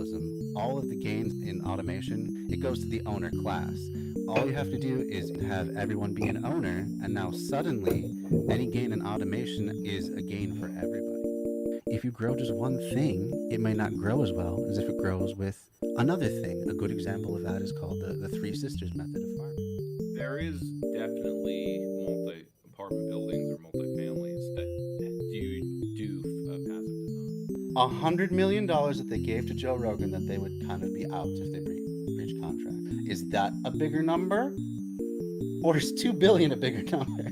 capitalism. All of the gains in automation, it goes to the owner class. All you have to do is have everyone be an owner, and now suddenly any gain in automation is a gain for everybody. If you grow just one thing, it may not grow as well as if it grows with another thing. A good example of that is called the Three Sisters method of farming. There is definitely multi-apartment buildings or multi-families that do passive design. $100 million that they gave to Joe Rogan that they would kind of be out if they breach contract. Is that a bigger number? Or is 2 billion a bigger number?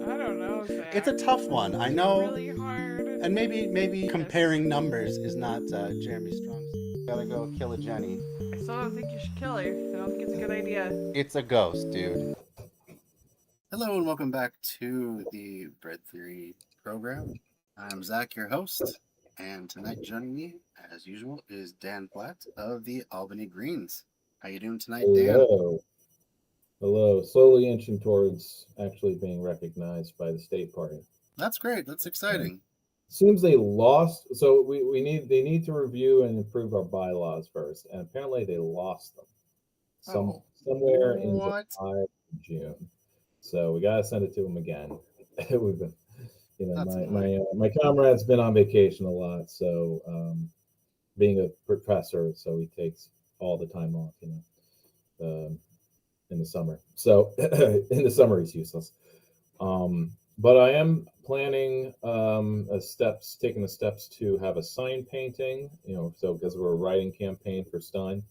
I don't know, Zach. It's a tough one. I know. Really hard. And maybe comparing numbers is not Jeremy's strong suit. Gotta go kill a Jenny. I still don't think you should kill her. I don't think it's a good idea. It's a ghost, dude. Hello and welcome back to the Bread Theory program. I'm Zach, your host, and tonight joining me, as usual, is Dan Platt of the Albany Greens. How you doing tonight, Dan? Hello. Slowly inching towards actually being recognized by the state party. That's great. That's exciting. Seems they lost. So they need to review and improve our bylaws first, and apparently they lost them somewhere in July or June. So we gotta send it to them again. We've been, my comrade's been on vacation a lot, so being a professor, so he takes all the time off, in the summer. So in the summer he's useless. But I am planning taking the steps to have a sign painting, so because we're a writing campaign for Stein.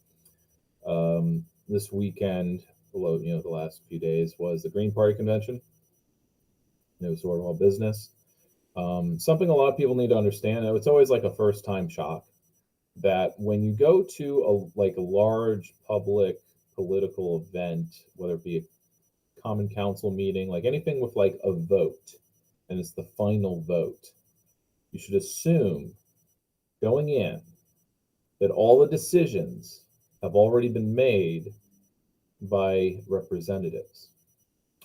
This weekend, the last few days was the Green Party convention. It was sort of all business. Something a lot of people need to understand, it's always like a first time shock, that when you go to a large public political event, whether it be a common council meeting, like anything with like a vote, and it's the final vote, you should assume going in that all the decisions have already been made by representatives.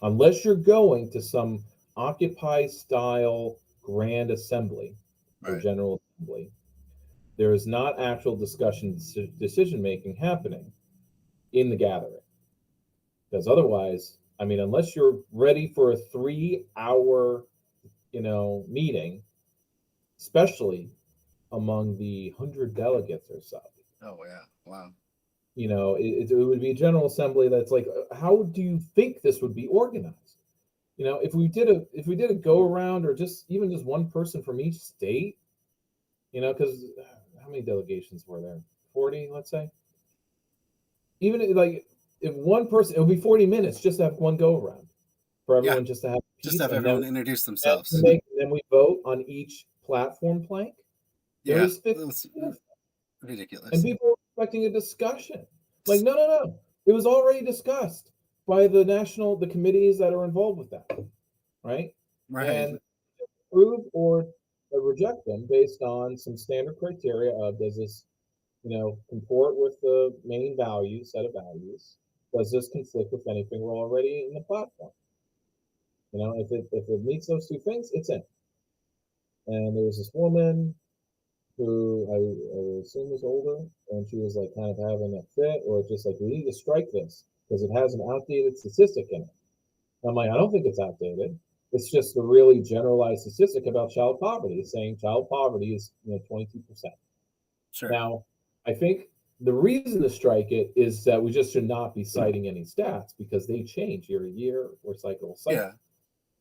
Unless you're going to some Occupy style grand assembly or general assembly, there is not actual discussion, decision making happening in the gathering. Because otherwise, unless you're ready for a 3-hour, meeting, especially among the 100 delegates or so. Oh yeah, wow. It would be a general assembly that's like, how do you think this would be organized? If we did a go around, or just one person from each state, because how many delegations were there? 40, let's say. Even if one person, it would be 40 minutes just to have one go around for everyone, just to have everyone introduce themselves. Then we vote on each platform plank. Yeah, that's ridiculous. And people were expecting a discussion. Like, no. It was already discussed by the committees that are involved with that, right? Right. And approve or reject them based on some standard criteria of, does this, comport with the main set of values? Does this conflict with anything we're already in the platform? If it meets those two things, it's in. And there was this woman who I assume was older, and she was like kind of having a fit, or just like, we need to strike this because it has an outdated statistic in it. I'm like, I don't think it's outdated. It's just a really generalized statistic about child poverty. It's saying child poverty is 22%. Sure. Now, I think the reason to strike it is that we just should not be citing any stats, because they change year to year or cycle to cycle. Yeah.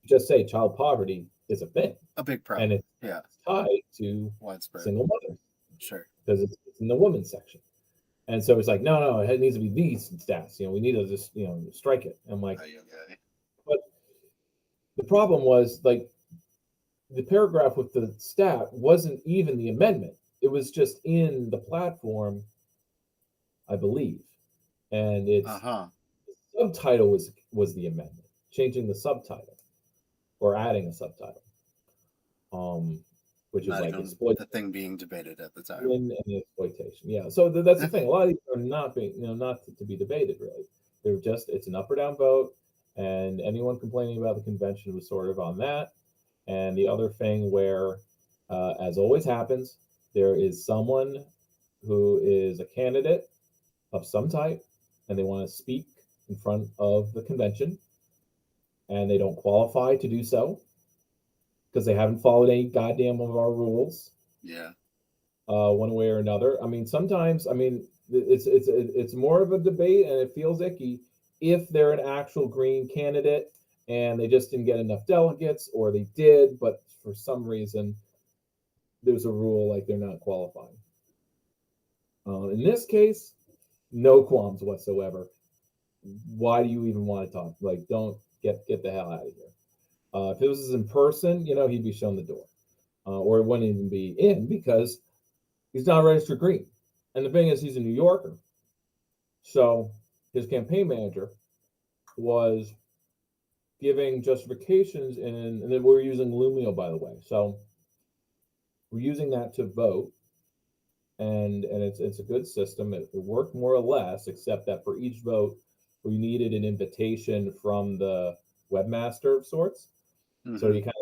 Just say child poverty is a thing. A big problem. And it's tied to widespread single mothers. Sure. Because it's in the women's section. And so it's like, no, it needs to be these stats. We need to just, strike it. I'm like, but the problem was, like, the paragraph with the stat wasn't even the amendment. It was just in the platform, I believe. And its subtitle was the amendment, changing the subtitle or adding a subtitle. Which is like the thing being debated at the time. And the exploitation. Yeah. So that's the thing. A lot of these are not being, not to be debated really. They're just, it's an up or down vote, and anyone complaining about the convention was sort of on that. And the other thing where, as always happens, there is someone who is a candidate of some type and they want to speak in front of the convention and they don't qualify to do so because they haven't followed any goddamn of our rules. Yeah. One way or another. I mean, sometimes, I mean, it's more of a debate and it feels icky if they're an actual green candidate and they just didn't get enough delegates, or they did, but for some reason there's a rule like they're not qualifying. In this case, no qualms whatsoever. Why do you even want to talk? Like, don't get the hell out of here. If this was in person, you know, he'd be shown the door, or it wouldn't even be in because he's not registered green. And the thing is, he's a New Yorker. So his campaign manager was giving justifications, and then we're using Lumio, by the way. So we're using that to vote, and it's a good system. It worked more or less, except that for each vote, we needed an invitation from the webmaster of sorts. Mm-hmm. So you kind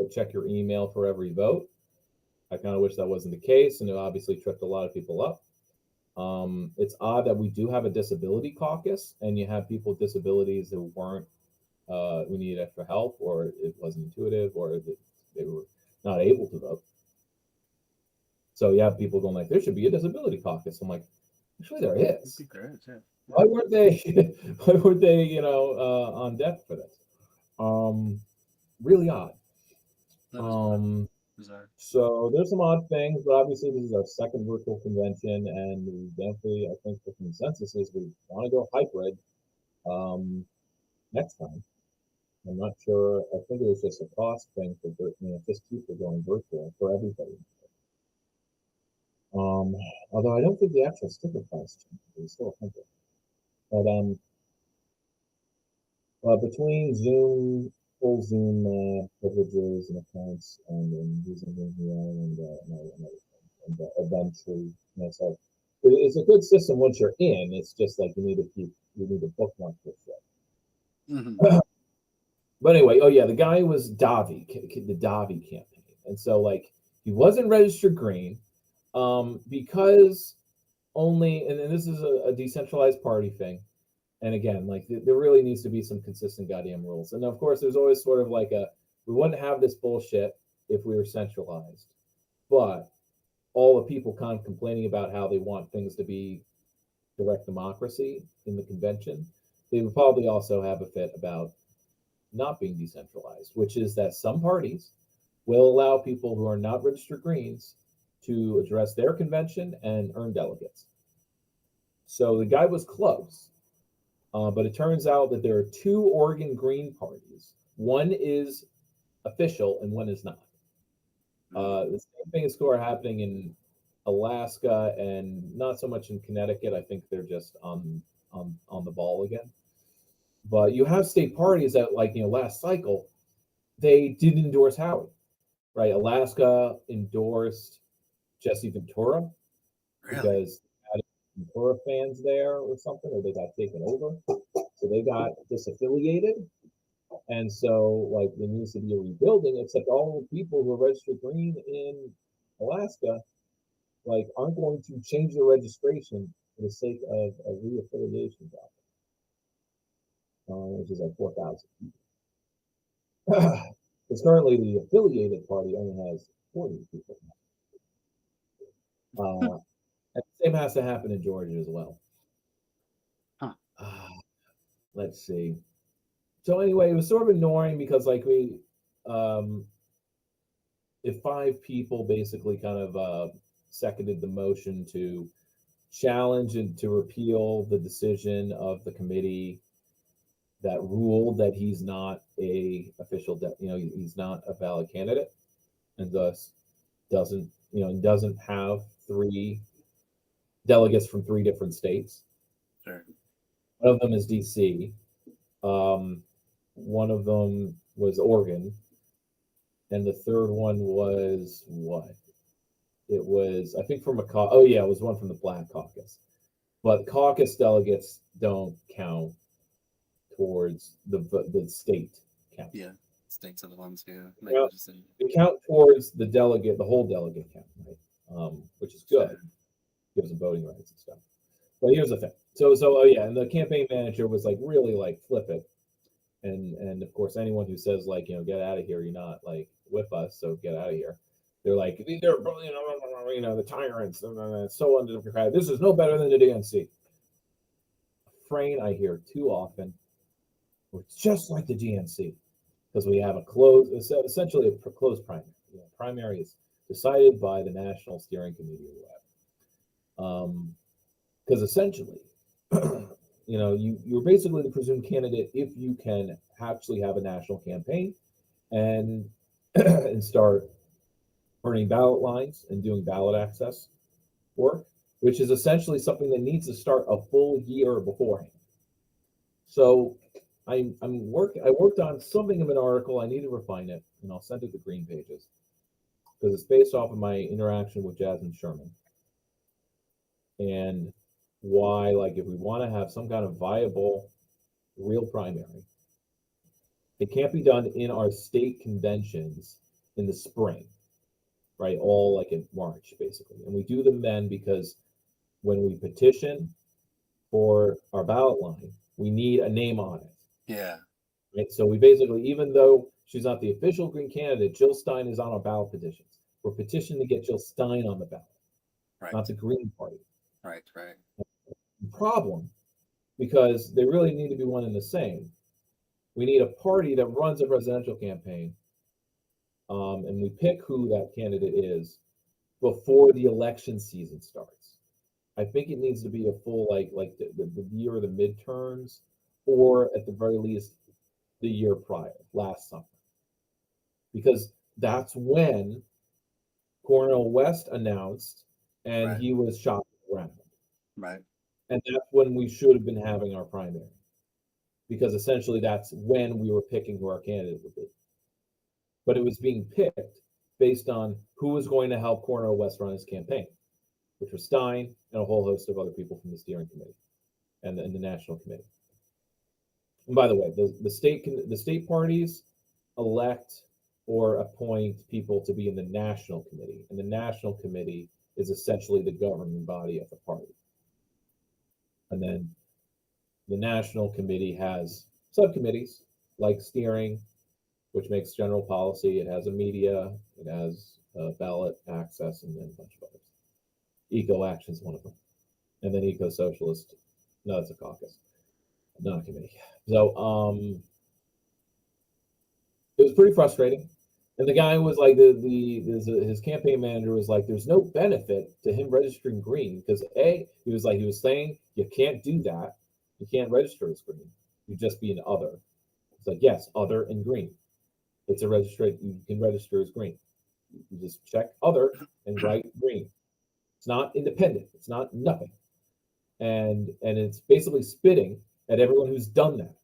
of check your email for every vote. I kind of wish that wasn't the case, and it obviously tripped a lot of people up. It's odd that we do have a disability caucus, and you have people with disabilities who weren't, who needed extra help, or it wasn't intuitive, or they were not able to vote. So you have people going like, there should be a disability caucus. I'm like, actually there is. That'd be great, yeah. Why weren't they? Why weren't they? You know, on deck for this? Really odd. Bizarre. So there's some odd things, but obviously this is our second virtual convention, and we definitely, I think the consensus is we want to go hybrid next time. I'm not sure. I think it was just a cost thing for, you know, just cheaper going virtual for everybody. Although I don't think the actual sticker cost is still $100. But between Zoom, full Zoom privileges and accounts, and using Vimeo and Eventually, you know, so it's a good system once you're in. It's just like you need to bookmark this shit. Mm-hmm. But anyway, oh yeah, the guy was Davi, the Davi campaign, and so like he wasn't registered green, because only, and this is a decentralized party thing. And again, like there really needs to be some consistent goddamn rules. And of course, there's always sort of like we wouldn't have this bullshit if we were centralized. But all the people kind of complaining about how they want things to be direct democracy in the convention, they would probably also have a fit about not being decentralized, which is that some parties will allow people who are not registered Greens to address their convention and earn delegates. So the guy was close. But it turns out that there are two Oregon Green parties. One is official and one is not. The same thing is happening in Alaska and not so much in Connecticut. I think they're just on the ball again. But you have state parties that, like, you know, last cycle, they did endorse Howard, right? Alaska endorsed Jesse Ventura because Ventura fans there or something, or they got taken over, so they got disaffiliated, and so like there needs to be a rebuilding. Except all the people who are registered green in Alaska, like, aren't going to change their registration for the sake of a reaffiliation job, which is like 4,000 people. Because currently the affiliated party only has 40 people. And the same has to happen in Georgia as well. Huh. Let's see. So anyway, it was sort of annoying because like if 5 people basically kind of seconded the motion to challenge and to repeal the decision of the committee that ruled that he's not a official, he's not a valid candidate, and thus doesn't have 3 delegates from 3 different states. Sure. One of them is DC. One of them was Oregon, and the third one was what? It was, I think, from it was one from the Black Caucus. But caucus delegates don't count towards the state count. Yeah, states are the ones who make Well, the decision. They count towards the whole delegate count, right? Which is good. gives them voting rights and stuff. But here's the thing. So oh yeah, and the campaign manager was like really like flip it. And of course anyone who says like, get out of here, you're not like with us, so get out of here. They're like, they're the tyrants, so undemocratic. This is no better than the DNC. Refrain I hear too often. We're just like the DNC because we have essentially a closed primary. Primary is decided by the National Steering Committee or whatever. Because essentially, you're basically the presumed candidate if you can actually have a national campaign and and start earning ballot lines and doing ballot access work, which is essentially something that needs to start a full year beforehand. So I worked on something of an article. I need to refine it, and I'll send it to Green Pages because it's based off of my interaction with Jasmine Sherman and why, like, if we want to have some kind of viable real primary, it can't be done in our state conventions in the spring, right? All like in March, basically. And we do them then because when we petition for our ballot line, we need a name on it. Yeah. Right. So we basically, even though she's not the official Green candidate, Jill Stein is on our ballot petitions. We're petitioning to get Jill Stein on the ballot, Right. not the Green Party. Right. Problem, because they really need to be one and the same. We need a party that runs a presidential campaign, and we pick who that candidate is before the election season starts. I think it needs to be a full like the year of the midterms, or at the very least the year prior, last summer, because that's when Cornel West announced, and Right. he was shopping around. Right. And that's when we should have been having our primary, because essentially that's when we were picking who our candidate would be. But it was being picked based on who was going to help Cornel West run his campaign, which was Stein and a whole host of other people from the steering committee and the national committee. And by the way, the state parties elect or appoint people to be in the national committee, and the national committee is essentially the governing body of the party. And then the national committee has subcommittees like steering, which makes general policy. It has a media, it has ballot access, and then a bunch of others. Eco Action is one of them. And then Eco Socialist, no, it's a caucus, not a committee. So it was pretty frustrating. And the guy was like, his campaign manager was like, there's no benefit to him registering green because he was saying you can't do that. You can't register as green. You just be an other. It's like, yes, other and green. It's a registered, you can register as green. You just check other and write green. It's not independent. It's not nothing. And it's basically spitting at everyone who's done that.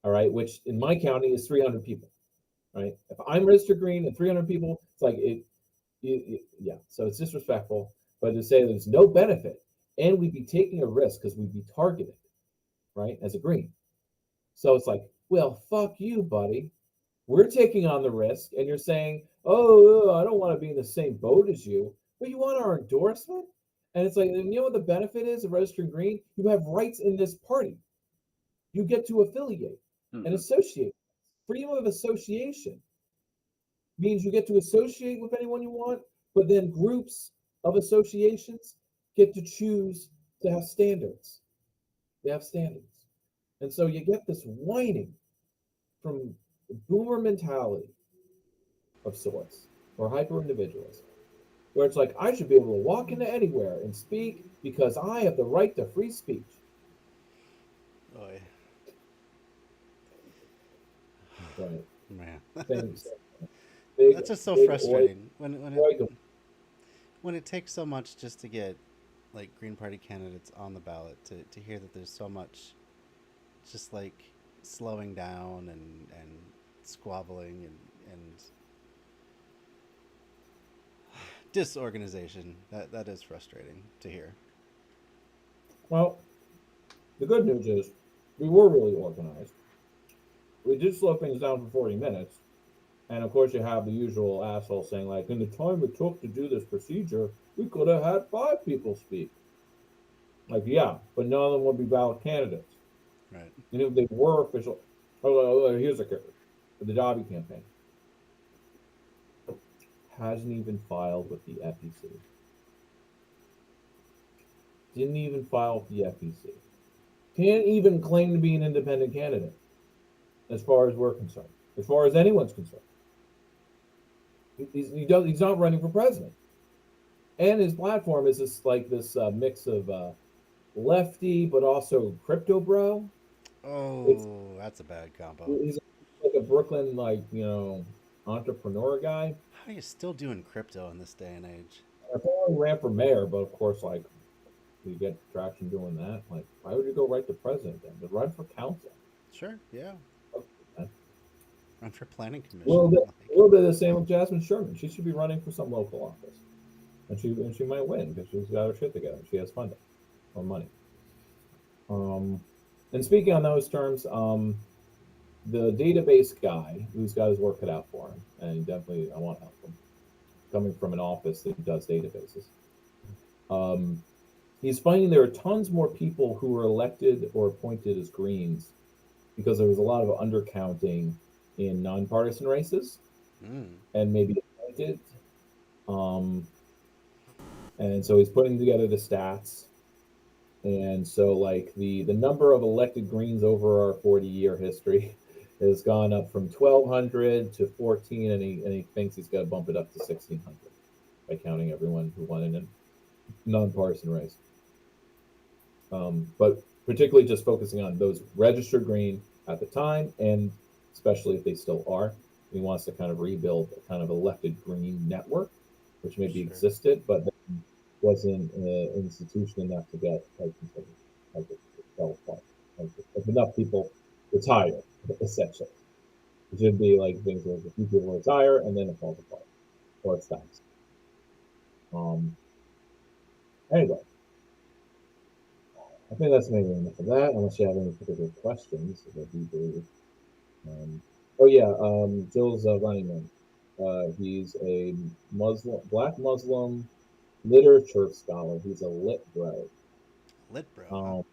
All right, which in my county is 300 people. Right? If I'm registered green and 300 people, it's like yeah. So it's disrespectful. But to say there's no benefit, and we'd be taking a risk because we'd be targeted, right, as a green. So it's like, well, fuck you, buddy. We're taking on the risk, and you're saying, oh, I don't want to be in the same boat as you, but you want our endorsement? And it's like, and you know what the benefit is of registering green? You have rights in this party. You get to affiliate and associate. Freedom of association means you get to associate with anyone you want, but then groups of associations get to choose to have standards. They have standards. And so you get this whining from the boomer mentality of sorts, or hyper-individualism, where it's like, I should be able to walk into anywhere and speak because I have the right to free speech. Oy. Right. Man. That's just so frustrating when it takes so much just to get like Green Party candidates on the ballot to hear that there's so much just like slowing down and squabbling and disorganization. That is frustrating to hear. Well, the good news is we were really organized. We did slow things down for 40 minutes, And of course, you have the usual asshole saying, like, in the time it took to do this procedure, we could have had 5 people speak. Like, yeah, but none of them would be valid candidates. Right. And if they were official, here's a kicker: the Dobby campaign hasn't even filed with the FEC. Didn't even file with the FEC. Can't even claim to be an independent candidate, as far as we're concerned, as far as anyone's concerned. He's not running for president, and his platform is this mix of lefty but also crypto bro. It's Oh, that's a bad combo. He's like a Brooklyn entrepreneur guy. How are you still doing crypto in this day and age? I thought he ran for mayor, but of course, like, you get traction doing that. Like, why would you go right to president then? But run for council. Sure, yeah. Okay. Run for planning commission. A little bit of the same with Jasmine Sherman. She should be running for some local office, and she might win because she's got her shit together. She has funding or money. And speaking on those terms, the database guy who's got his work cut out for him, and definitely I want to help him. Coming from an office that does databases, he's finding there are tons more people who were elected or appointed as Greens because there was a lot of undercounting in nonpartisan races and maybe appointed. And so he's putting together the stats. And so, like, the number of elected Greens over our 40-year history has gone up from 1,200 to 14, and he thinks he's got to bump it up to 1,600 by counting everyone who won in a nonpartisan race. But particularly just focusing on those registered Green at the time, and especially if they still are. He wants to kind of rebuild a kind of elected Green network, which maybe existed, but then wasn't an institution enough to get like it fell apart. Like, if enough people retire, essentially. It should be like things where a few people retire and then it falls apart or it stops. Anyway, I think that's maybe enough of that, unless you have any particular questions about debrief. Jill's running man. He's a black Muslim literature scholar. He's a lit bro. Lit bro.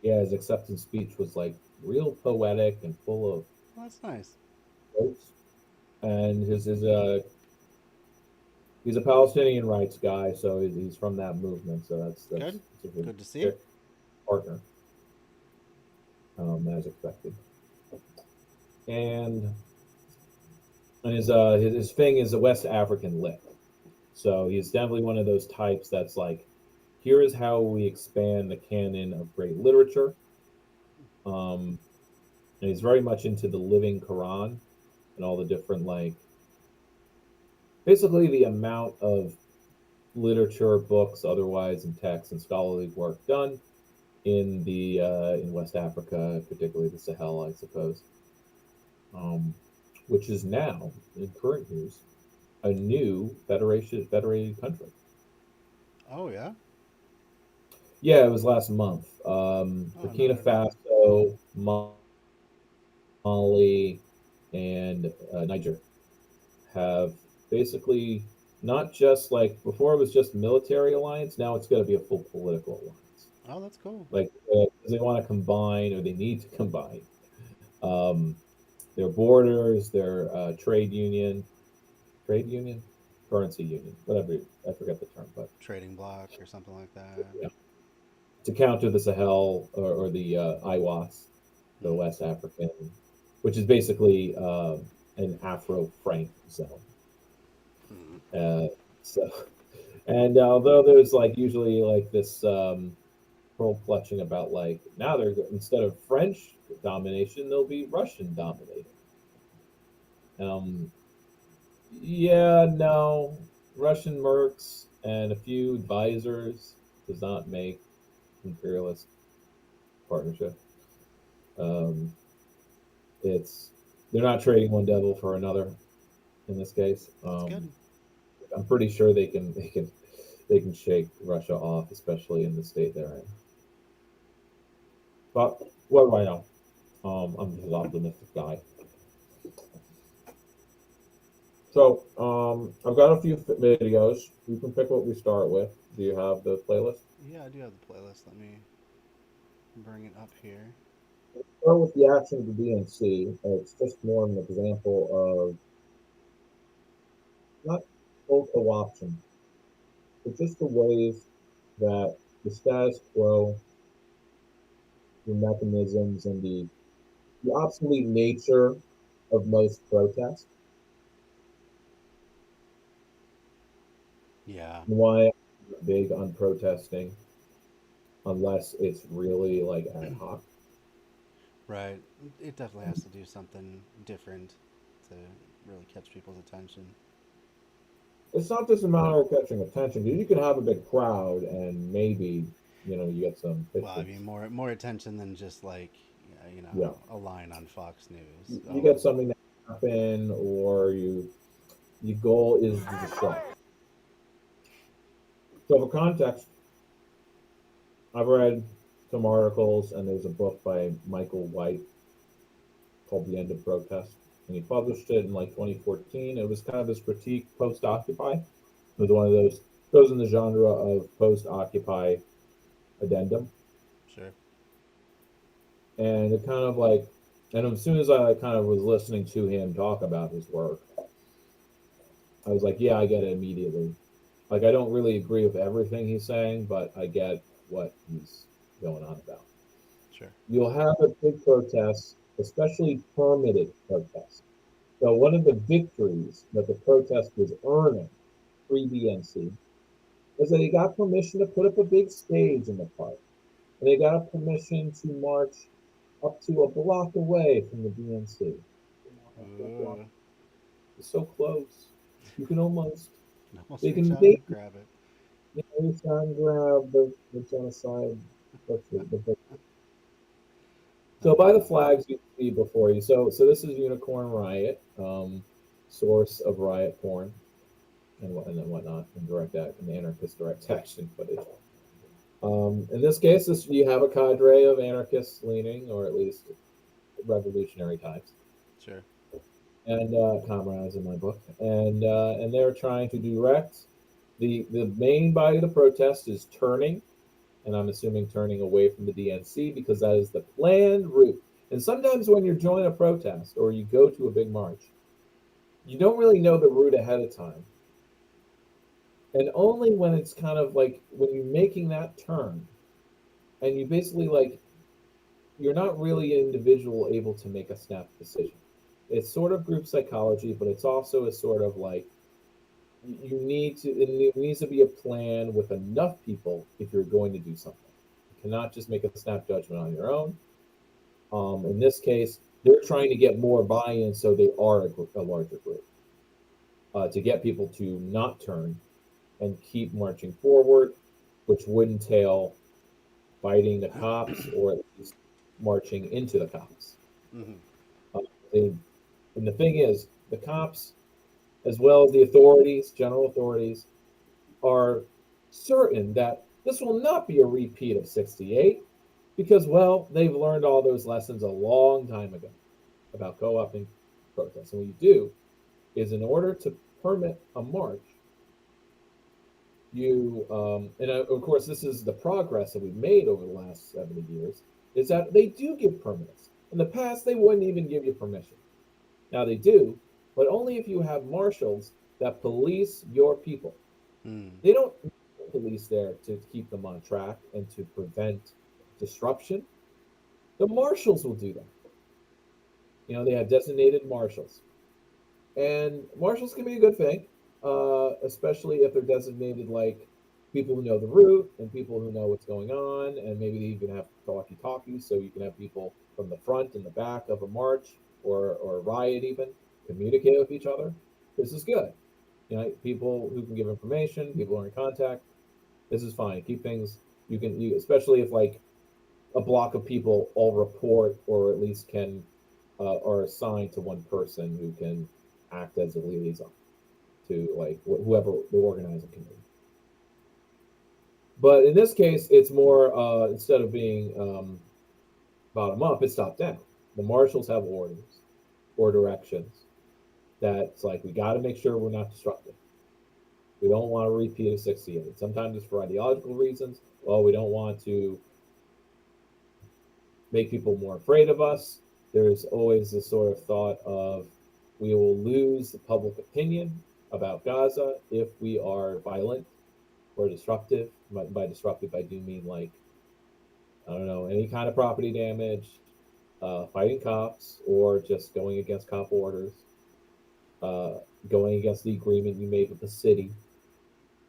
Yeah, his acceptance speech was like real poetic and full of That's nice. quotes. And he's a Palestinian rights guy, so he's from that movement. So that's good. A good to see. Partner, as expected. And his thing is a West African lit. So he's definitely one of those types that's like, here is how we expand the canon of great literature. And he's very much into the living Quran and all the different, like, basically the amount of literature, books, otherwise, and texts and scholarly work done in in West Africa, particularly the Sahel, I suppose, which is now, in current news, a new federated country. Oh yeah. Yeah, it was last month. Burkina Faso, Mali, and Niger have basically not just like before it was just military alliance. Now it's going to be a full political alliance. Oh, that's cool. Like they want to combine, or they need to combine their borders, their trade union, currency union, whatever. I forget the term, but trading block or something like that. Yeah. To counter the Sahel or the IWAS, the West African, which is basically an Afro-Franc zone. And although there's like usually like this pearl clutching about like now they're instead of French domination, they'll be Russian dominated. Yeah, no, Russian mercs and a few advisors does not make imperialist partnership. They're not trading one devil for another in this case. That's good. I'm pretty sure they can shake Russia off, especially in the state they're in. But what do I know? I'm just an optimistic guy. So, I've got a few videos. You can pick what we start with. Do you have the playlist? Yeah, I do have the playlist. Let me bring it up here. Start with the action of the DNC. It's just more an example of not full co-option, but just the ways that the status quo, the mechanisms, and the obsolete nature of most protests, Yeah, and why I'm big on protesting unless it's really like ad hoc. right. It definitely has to do something different to really catch people's attention. It's not just a matter of catching attention because you can have a big crowd and maybe you get some Well, I pictures. mean, more attention than just like Yeah, a line on Fox News. you get something to happen, or your goal is to distract. So for context, I've read some articles, and there's a book by Michael White called "The End of Protest," and he published it in like 2014. It was kind of his critique post-Occupy. It was one of those goes in the genre of post-Occupy addendum, Sure. and it kind of like, and as soon as I like, kind of was listening to him talk about his work, I was like, yeah, I get it immediately. Like, I don't really agree with everything he's saying, but I get what he's going on about. Sure. You'll have a big protest, especially permitted protests. So one of the victories that the protest was earning pre-DNC was that they got permission to put up a big stage in the park. And they got permission to march up to a block away from the DNC. Ooh. It's so close. You can almost, Almost they reach can out make and grab it. reach out and grab the genocide. So by the flags you see before you. So this is Unicorn Riot, source of riot porn and then whatnot, and direct act and anarchist direct action footage. In this case, you have a cadre of anarchists leaning, or at least revolutionary types, Sure. and comrades in my book, and they're trying to direct the main body of the protest is turning, and I'm assuming turning away from the DNC because that is the planned route. And sometimes when you're joining a protest or you go to a big march, you don't really know the route ahead of time. And only when it's kind of like when you're making that turn and you basically like, you're not really an individual able to make a snap decision. It's sort of group psychology, but it's also a sort of like, it needs to be a plan with enough people if you're going to do something. You cannot just make a snap judgment on your own. In this case, they're trying to get more buy-in, so they are a larger group to get people to not turn and keep marching forward, which would entail fighting the cops or at least marching into the cops. Mm-hmm. They, and the thing is, the cops, as well as the authorities, general authorities, are certain that this will not be a repeat of 68 because, well, they've learned all those lessons a long time ago about co-opting protests. And what you do is in order to permit a march, and of course, this is the progress that we've made over the last 70 years, is that they do give permits. In the past, they wouldn't even give you permission. Now they do, but only if you have marshals that police your people. Mm. They don't need the police there to keep them on track and to prevent disruption. The marshals will do that. They have designated marshals. And marshals can be a good thing, especially if they're designated like people who know the route and people who know what's going on, and maybe they even have talkie-talkies, so you can have people from the front and the back of a march or a riot even communicate with each other. This is good. People who can give information, people who are in contact. This is fine. Keep things. Especially if like a block of people all report or at least can are assigned to one person who can act as a liaison to like whoever the organizing can be. But in this case, it's more instead of being bottom up, it's top down. The marshals have orders or directions. that's like we got to make sure we're not disruptive. We don't want to repeat a 68. Sometimes it's for ideological reasons. Well, we don't want to make people more afraid of us. There's always this sort of thought of we will lose the public opinion about Gaza if we are violent or disruptive. By disruptive, I do mean like, I don't know, any kind of property damage, fighting cops, or just going against cop orders, going against the agreement you made with the city.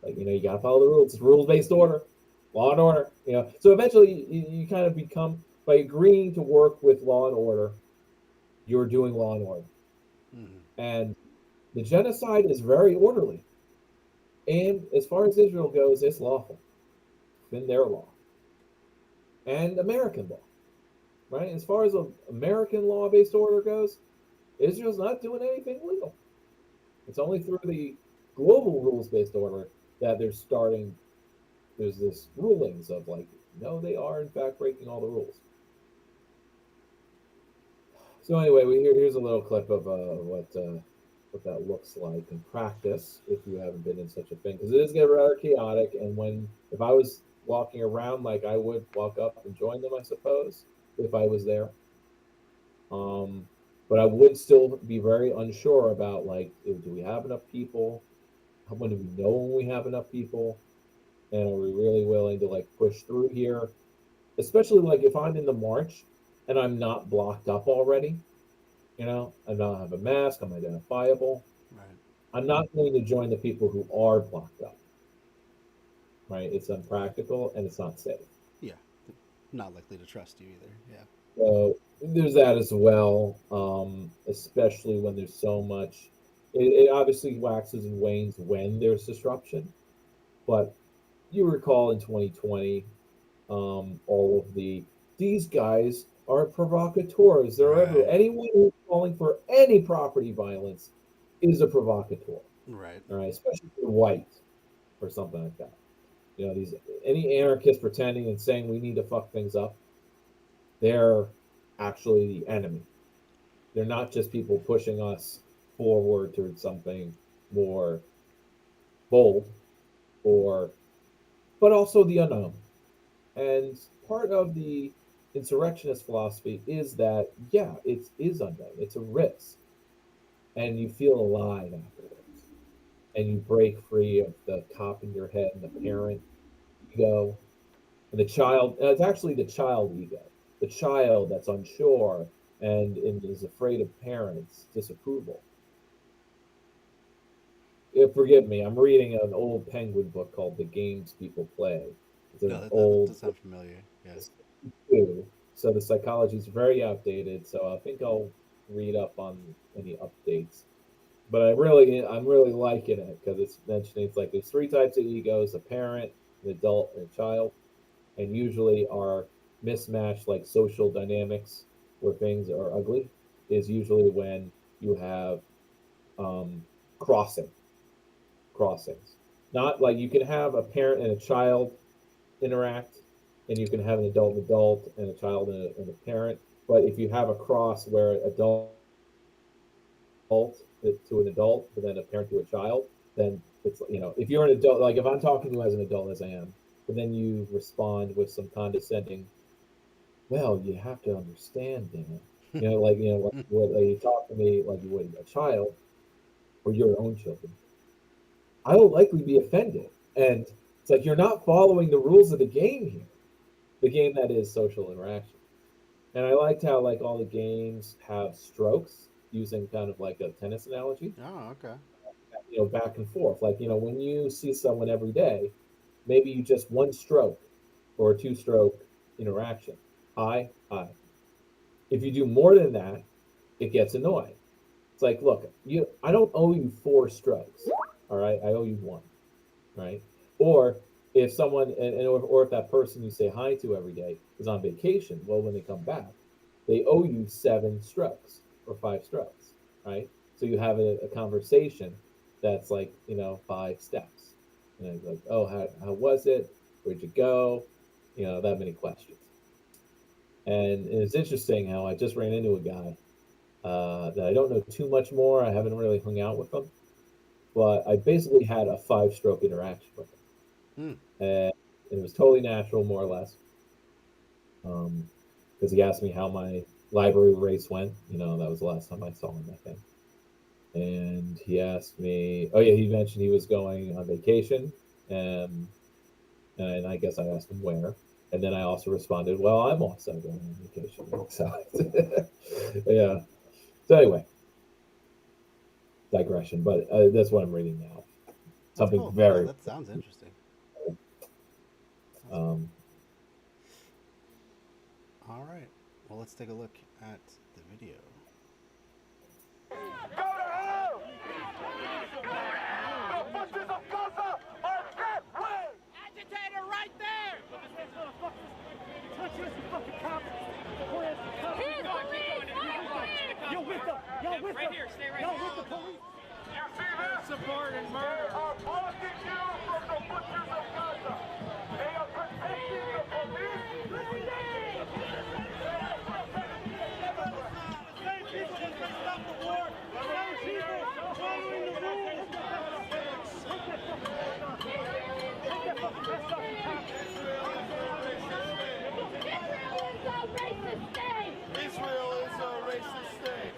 Like, you got to follow the rules. It's rules-based order, law and order. So eventually you kind of become, by agreeing to work with law and order, you're doing law and order. Mhm. And the genocide is very orderly. And as far as Israel goes, it's lawful within their law and American law, right? As far as American law-based order goes, Israel's not doing anything illegal. It's only through the global rules-based order that there's this rulings of like, no, they are in fact breaking all the rules. So anyway, here's a little clip of what that looks like in practice if you haven't been in such a thing, because it is getting rather chaotic. And if I was walking around, like I would walk up and join them, I suppose, if I was there. But I would still be very unsure about like, do we have enough people? When do we know when we have enough people? And are we really willing to like push through here? Especially like if I'm in the march and I'm not blocked up already, I don't have a mask, I'm identifiable. Right. I'm not going to join the people who are blocked up. Right? It's unpractical and it's not safe. Yeah. Not likely to trust you either. Yeah. So there's that as well, especially when there's so much. It obviously waxes and wanes when there's disruption, but you recall in 2020, all of these guys are provocateurs. They're everywhere. Right. Anyone who's calling for any property violence is a provocateur. Right. All right, especially if you're white or something like that. Any anarchists pretending and saying we need to fuck things up, they're actually the enemy. They're not just people pushing us forward towards something more bold, but also the unknown. And part of the insurrectionist philosophy is that, yeah, it is unknown. It's a risk. And you feel alive afterwards. And you break free of the cop in your head and the parent ego and the child. It's actually the child ego. The child that's unsure and is afraid of parents' disapproval. Forgive me, I'm reading an old Penguin book called The Games People Play. It's an No, that old does sound familiar. Yes. So the psychology is very outdated. So I think I'll read up on any updates. But I'm really liking it because it's mentioning it's like there's three types of egos: a parent, an adult, and a child, and usually our mismatched like social dynamics where things are ugly is usually when you have crossings. Not like you can have a parent and a child interact, and you can have an adult and a child and a parent. But if you have a cross where adult to an adult, but then a parent to a child, then it's if you're an adult, like if I'm talking to you as an adult as I am, but then you respond with some condescending, well, you have to understand, Dan. Like you talk to me like you would a child or your own children. I will likely be offended. And it's like you're not following the rules of the game here. The game that is social interaction. And I liked how like all the games have strokes, using kind of like a tennis analogy. Oh, okay. Back and forth. Like, when you see someone every day, maybe you just one stroke or a two stroke interaction. Hi, hi. If you do more than that, it gets annoying. It's like, look, I don't owe you 4 strokes. All right, I owe you 1. Right? Or if someone or if that person you say hi to every day is on vacation, well, when they come back, they owe you 7 strokes or 5 strokes, right? So you have a conversation that's like 5 steps, like, oh, how was it? Where'd you go? That many questions. And it's interesting how I just ran into a guy that I don't know too much more. I haven't really hung out with them, but I basically had a 5-stroke interaction with him, and it was totally natural, more or less. Because he asked me how my library race went. That was the last time I saw him, I think. And he asked me, oh yeah, he mentioned he was going on vacation, and I guess I asked him where, and then I also responded, well, I'm also going on vacation. So yeah. So anyway, digression, but that's what I'm reading now. Something cool. very. Yeah, that sounds interesting. All right. Well, let's take a look at the video. Go to hell! The butchers of Gaza are that way! Agitator right there! Touch us, you fucking cops! He's You're with them! Y'all with them! Stay right Y'all here. with the police! You see this? Support and murder. They are blocking you from the butchers of Gaza. They are protecting the police. Same people that can stop the war! Same people following the rules! Take that fucking mess off, you cops! Israel is a racist state.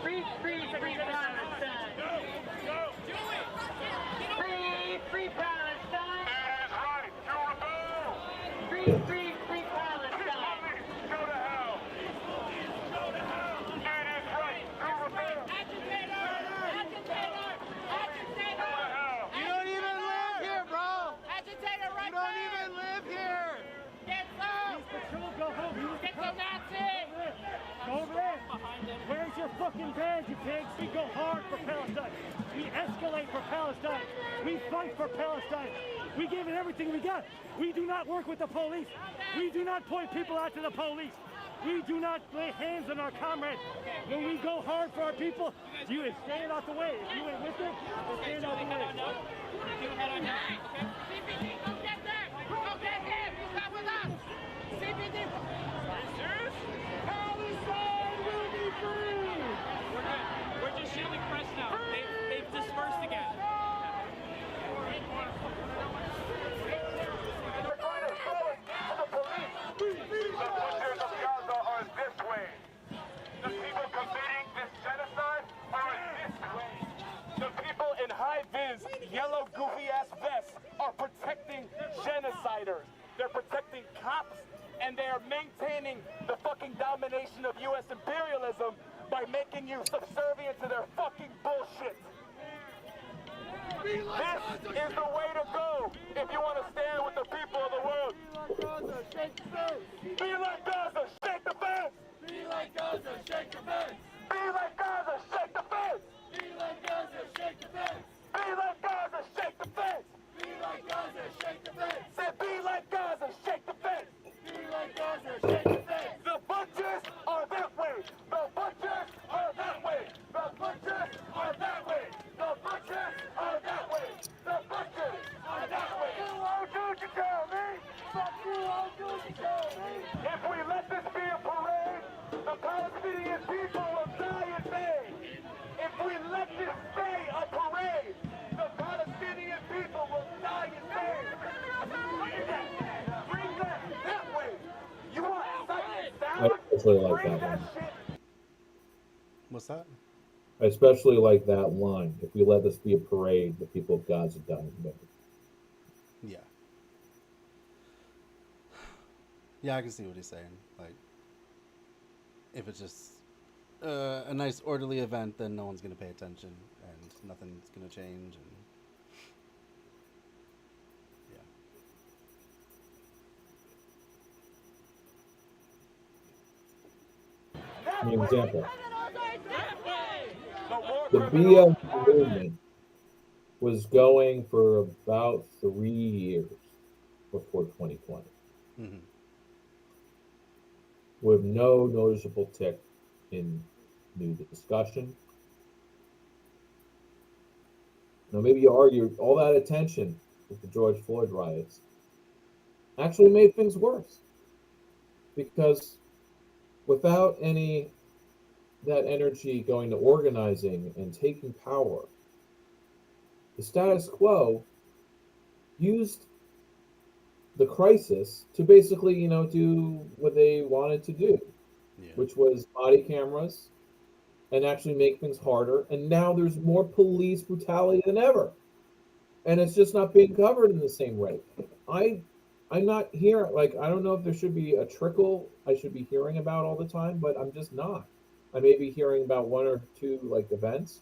Free Palestine! Free Palestine! It is right to rebel. Free Palestine! Go to hell. It is right to rebel. You don't even live here, bro! You don't even live here! Patrol, go home! You Go over there! Where's your fucking badge, you pigs? We go hard for Palestine. We escalate for Palestine. We fight for Palestine. We give it everything we got. We do not work with the police. We do not point people out to the police. We do not lay hands on our comrades. When we go hard for our people, you stand out the way. If you ain't with it, stand out the way. CPD, come get them. Come get him. He's not with us. CPD. Are you serious? Palestine will be free. We're just shielding press now. They've dispersed again. They're trying to show us to the police. The butchers of Gaza are this way. The people committing this genocide are this way. The people in high-vis, yellow, goofy-ass vests are protecting genociders. They're protecting cops, and they are maintaining the fucking domination of U.S. imperialism by making you subservient to their fucking bullshit. This is the way to go if you want to stand with the people of the world. Be like Gaza, shake the fence! Be like Gaza, shake the fence! Be like Gaza, shake the fence! Be like Gaza, shake the fence! Be like Gaza, shake the fence! Be like Gaza, shake the fence! Say, be like Gaza, shake the fence! Be like Gaza, shake the fence! The butchers are that way! The butchers are that way! The butchers are that way! The butchers are that way! The butchers are that way! You won't do what you tell me! Fuck you, won't do what you tell me! If we let this be a parade, the Palestinian people will die in vain! If we let this stay a parade, the Palestinian people will die in vain! Bring that way! You want sight and I sound? especially like Bring that that one. shit! What's that? I especially like that line. If we let this be a parade, the people of Gaza die in vain. Yeah. Yeah, I can see what he's saying. Like, if it's just a nice orderly event, then no one's going to pay attention and nothing's going to change. And yeah. An example. The war The criminals BLM movement was going for about 3 years before 2020, Mm-hmm. with no noticeable tick in new discussion. Now, maybe you argue all that attention with the George Floyd riots actually made things worse, because without any that energy going to organizing and taking power. The status quo used the crisis to basically, do what they wanted to do, Yeah. which was body cameras and actually make things harder. And now there's more police brutality than ever. And it's just not being covered in the same rate. I'm not here, like, I don't know if there should be a trickle I should be hearing about all the time, but I'm just not. I may be hearing about one or two, like, events,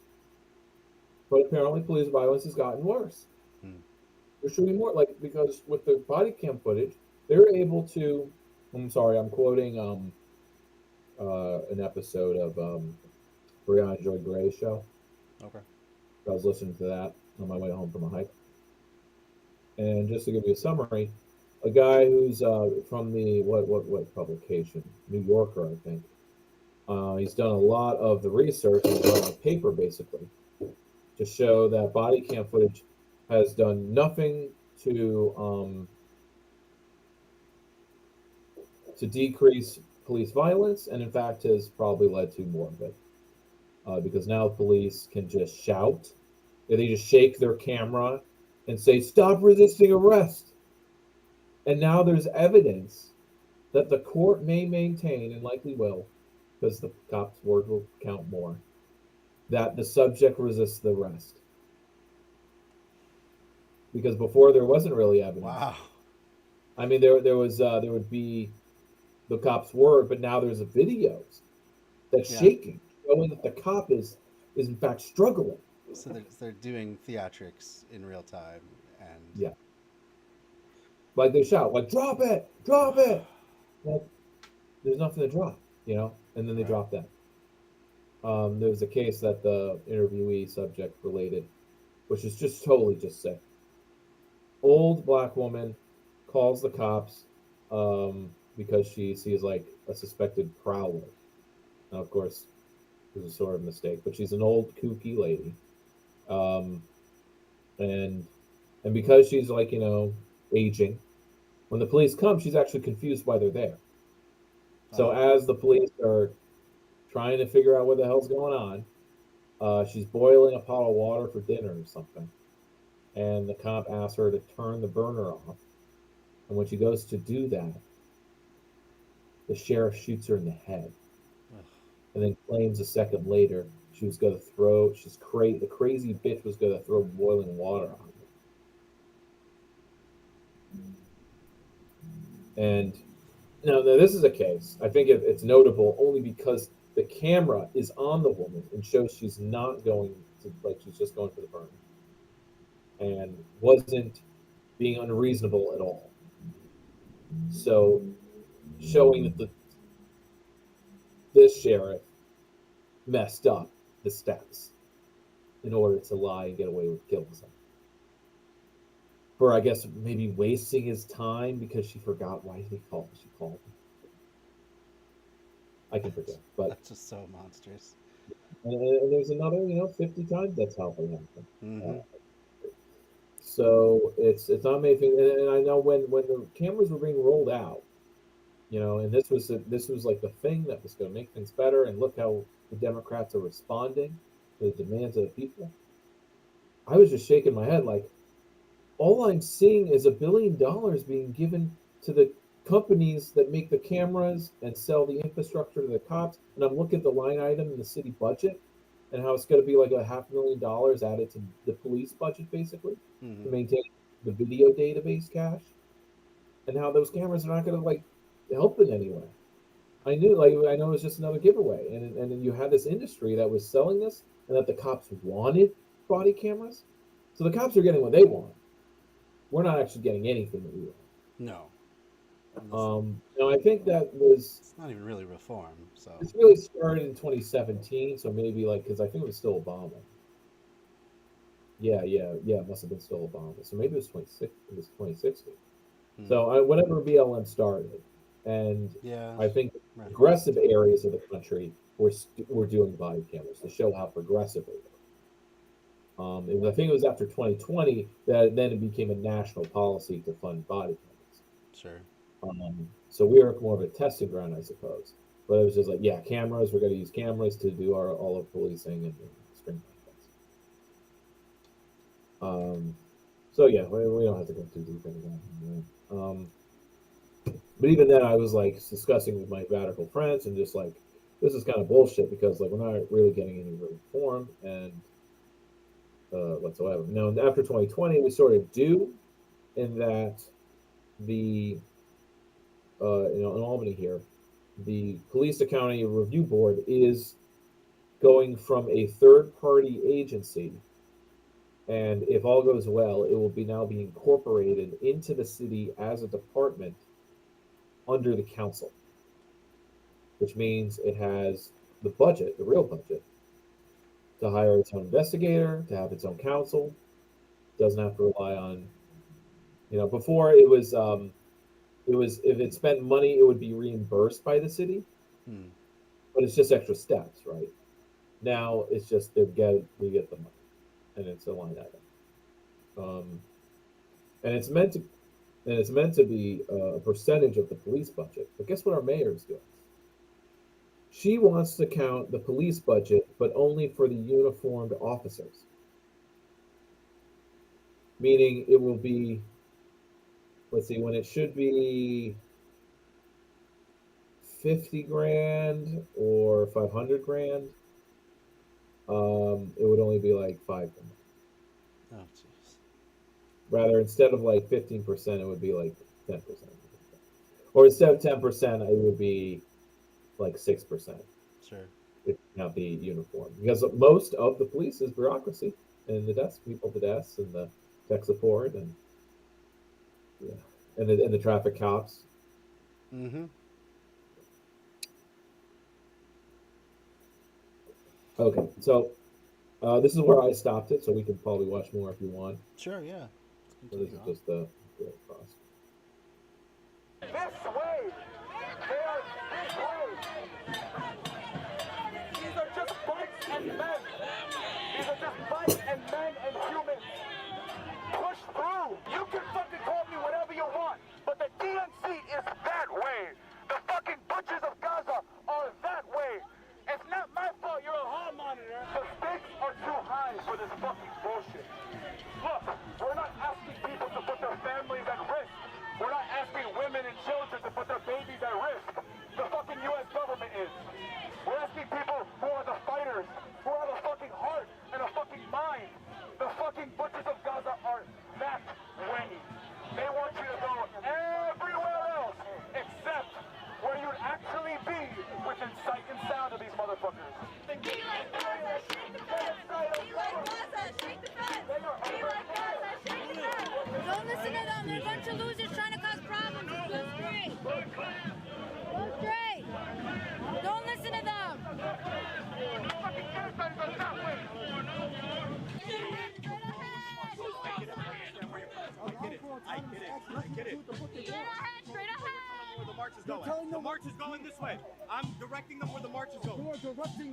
but apparently police violence has gotten worse. There should be more, like, because with the body cam footage, they're able to, I'm sorry, I'm quoting an episode of Brianna Joy Gray's show. Okay. I was listening to that on my way home from a hike. And just to give you a summary, a guy who's from the what publication? New Yorker, I think. He's done a lot of the research and done a paper basically to show that body cam footage has done nothing to decrease police violence, and in fact has probably led to more of it. Because now police can just shout, they just shake their camera and say, "Stop resisting arrest." And now there's evidence that the court may maintain, and likely will, because the cop's word will count more, that the subject resists the arrest. Because before there wasn't really evidence. Wow. I mean, there would be the cop's word, but now there's a videos that's shaking, showing that the cop is in fact struggling. So they're doing theatrics in real time, and yeah, like they shout, like, "Drop it, drop it!" Like, there's nothing to drop, and then they drop that. There was a case that the interviewee subject related, which is just totally just sick. Old black woman calls the cops because she sees like a suspected prowler. Now, of course, it was a sort of mistake, but she's an old kooky lady, and because she's like aging, when the police come, she's actually confused why they're there. So as the police are trying to figure out what the hell's going on, she's boiling a pot of water for dinner or something. And the cop asks her to turn the burner off. And when she goes to do that, the sheriff shoots her in the head. And then claims a second later she was going to throw, the crazy bitch was going to throw boiling water on her. And now this is a case, I think it's notable only because the camera is on the woman and shows she's not going to, like, she's just going for the burner. And wasn't being unreasonable at all. So, showing that this sheriff messed up the steps in order to lie and get away with killing someone. For, I guess, maybe wasting his time because she forgot why she called him. I can forget, but that's just so monstrous. And there's another, 50 times that's how it happened. Mm-hmm. So it's not amazing, and I know when the cameras were being rolled out, and this was like the thing that was going to make things better. And look how the Democrats are responding to the demands of the people. I was just shaking my head, like, all I'm seeing is $1 billion being given to the companies that make the cameras and sell the infrastructure to the cops, and I'm looking at the line item in the city budget and how it's going to be like $500,000 added to the police budget, basically, to maintain the video database cache, and how those cameras are not going to like help in any way. I know it was just another giveaway, and then you had this industry that was selling this, and that the cops wanted body cameras, so the cops are getting what they want. We're not actually getting anything that we want. No. I think that was. It's not even really reform. So it's really started in 2017. So maybe because I think it was still Obama. Yeah. It must have been still Obama. So maybe it was 2016. So whenever BLM started, and I think progressive areas of the country were doing body cameras to show how progressive they were. I think it was after 2020 that then it became a national policy to fund body cameras. Sure. So we are more of a testing ground, I suppose. But it was just like, yeah, cameras. We're going to use cameras to do all of policing and spring break. So yeah, we don't have to go too deep into that. But even then, I was like discussing with my radical friends and just like, this is kind of bullshit because like we're not really getting any reform and whatsoever. Now after 2020, we sort of do, in that the in Albany here, the Police Accounting Review Board is going from a third-party agency, and if all goes well, it will be now be incorporated into the city as a department under the council, which means it has the budget, the real budget, to hire its own investigator, to have its own counsel. Doesn't have to rely on, before it was if it spent money, it would be reimbursed by the city, but it's just extra steps, right? Now it's just we get the money, and it's a line item, and it's meant to be a percentage of the police budget. But guess what our mayor is doing? She wants to count the police budget, but only for the uniformed officers. Meaning it will be, let's see, when it should be 50 grand or 500 grand, it would only be like 5 grand. Oh, jeez. Rather, instead of like 15%, it would be like 10%. Or instead of 10%, it would be like 6%. Sure. If not be uniform. Because most of the police is bureaucracy and the desk, people at the desks and the tech support and the traffic cops. Mm-hmm. Okay, so this is where I stopped it, so we can probably watch more if you want. Sure, yeah. So this is just the cross. This way! They are this way! These are just bikes and men! These are just bikes and men and humans! Push through! You can fucking call me whatever you want, but the DNC is that way! The fucking butchers of Gaza are that way! It's not my fault you're a hall monitor! The stakes are too high for this fucking bullshit! Look, we're not asking people to put their families at risk! We're not asking women and children to put their babies at risk. The fucking U.S. government is. We're asking people who are the fighters, who have a fucking heart and a fucking mind. The fucking butchers of Gaza are that way. They want you to go everywhere else except where you'd actually be within sight and sound of these motherfuckers. Be like Gaza, shake the fence. Be like Gaza, shake the fence. Be like Gaza, shake the fence. Don't listen to them. They're a bunch of losers trying to cause problems. Go straight. Go straight. Don't listen to them. Fucking genocides are that way. I get it. Straight ahead, straight ahead. Where the march is going. The march is going this way. I'm directing them where the march is going.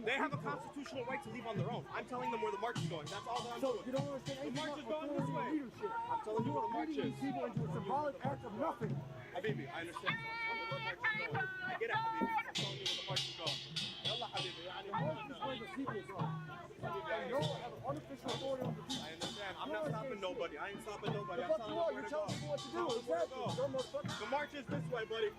They have a constitutional right to leave on their own. I'm telling them where the march is going. That's all that I'm doing. You don't understand anything The march is about going this way. leadership. I'm telling you where the march leading is. people into a symbolic act of nothing. Habibi, I understand. I get it, Habibi. I'm telling you where the march is going. Yalla, Habibi. The march is where the people are. And you have an unofficial authority on the people. I understand. I'm not stopping nobody. I ain't stopping nobody. I'm But telling you are. them where You're to go. telling people what to do. Tell them where to Exactly. go. Dumb motherfucker. The march is this way, buddy.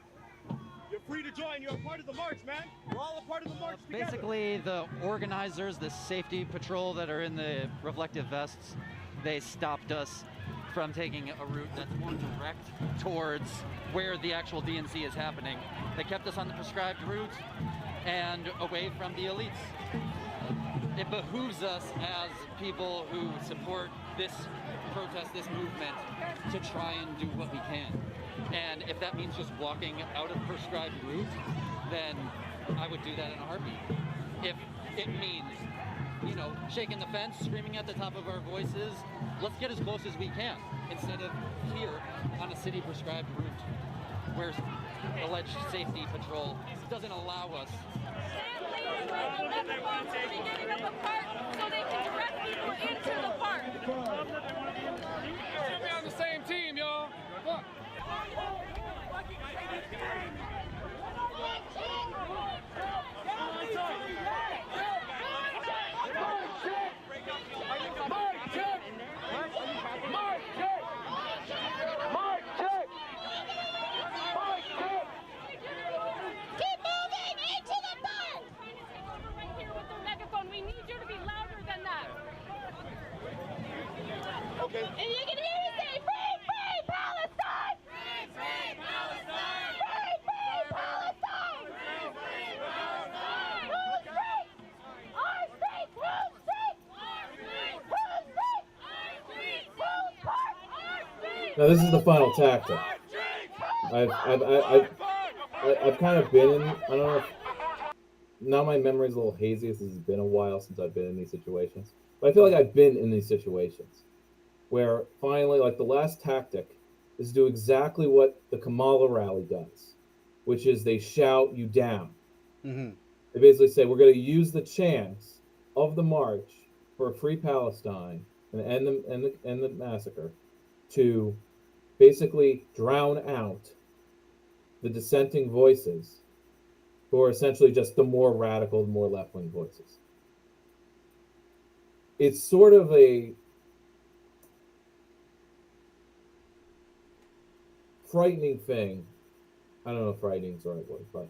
You're free to join. You're a part of the march, man. We're all a part of the march together. Basically, the organizers, the safety patrol that are in the reflective vests, they stopped us from taking a route that's more direct towards where the actual DNC is happening. They kept us on the prescribed route and away from the elites. It behooves us as people who support this protest, this movement, to try and do what we can. And if that means just walking out of prescribed route, then I would do that in a heartbeat. If it means, shaking the fence, screaming at the top of our voices, let's get as close as we can, instead of here on a city prescribed route where alleged safety patrol doesn't allow us. Let the moms be getting up a park so they can direct people into the park. Should be on the same team, y'all. Look. okay? And you can hear me say, free, free Palestine! Free, free Palestine! Free, free Palestine! Free, free Palestine! Who's free? Our streets! Who's free? Our streets! Who's free? Our streets! Who's part? Our streets! Now this is the final tactic. I've kind of been in. I don't know. Now my memory's a little hazy. This has been a while since I've been in these situations, but I feel like I've been in these situations where finally, like the last tactic, is do exactly what the Kamala rally does, which is they shout you down. Mm-hmm. They basically say we're going to use the chants of the march for a free Palestine and end the massacre to basically drown out the dissenting voices, who are essentially just the more radical, more left-wing voices. It's sort of a frightening thing. I don't know if frightening is the right word,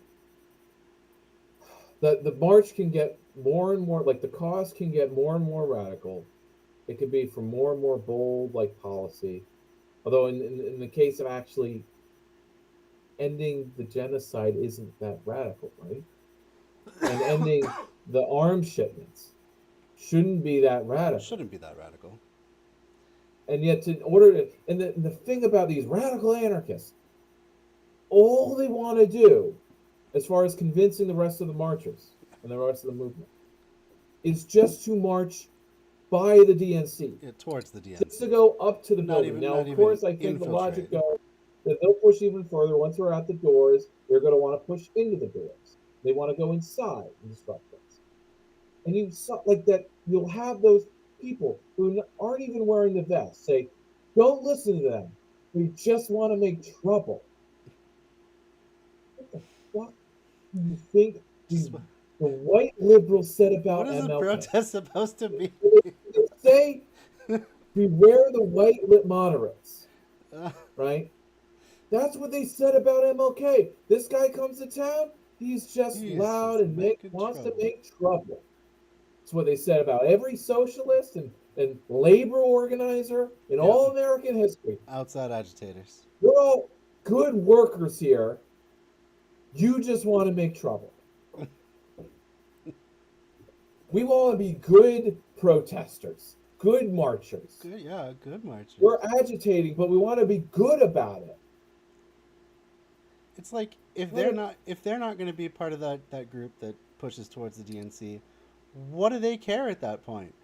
but the march can get more and more, like the cause can get more and more radical. It could be for more and more bold, like policy. Although in the case of actually ending the genocide isn't that radical, right? And ending the arms shipments shouldn't be that radical. Shouldn't be that radical. And yet, in order to, and the thing about these radical anarchists, all they want to do, as far as convincing the rest of the marchers and the rest of the movement, is just to march by the DNC. Yeah, towards the DNC. Just to go up to the Not building. even- Now, not of course, I even think the logic infiltrate. goes that they'll push even further. Once they're at the doors, they're going to want to push into the doors. They want to go inside and disrupt things. And you saw like that. You'll have those people who aren't even wearing the vest say, "Don't listen to them. They just want to make trouble." What the fuck do you think the white liberals said about What is MLK? a protest supposed to be? They say, "Beware the white lit moderates." Right? That's what they said about MLK. This guy comes to town, he's just loud and wants to make trouble. That's what they said about every socialist and labor organizer in all American history. Outside agitators. We're all good workers here. You just want to make trouble. We want to be good protesters, good marchers. Good, yeah, good march. We're agitating, but we want to be good about it. It's like if they're not going to be part of that group that pushes towards the DNC, what do they care at that point?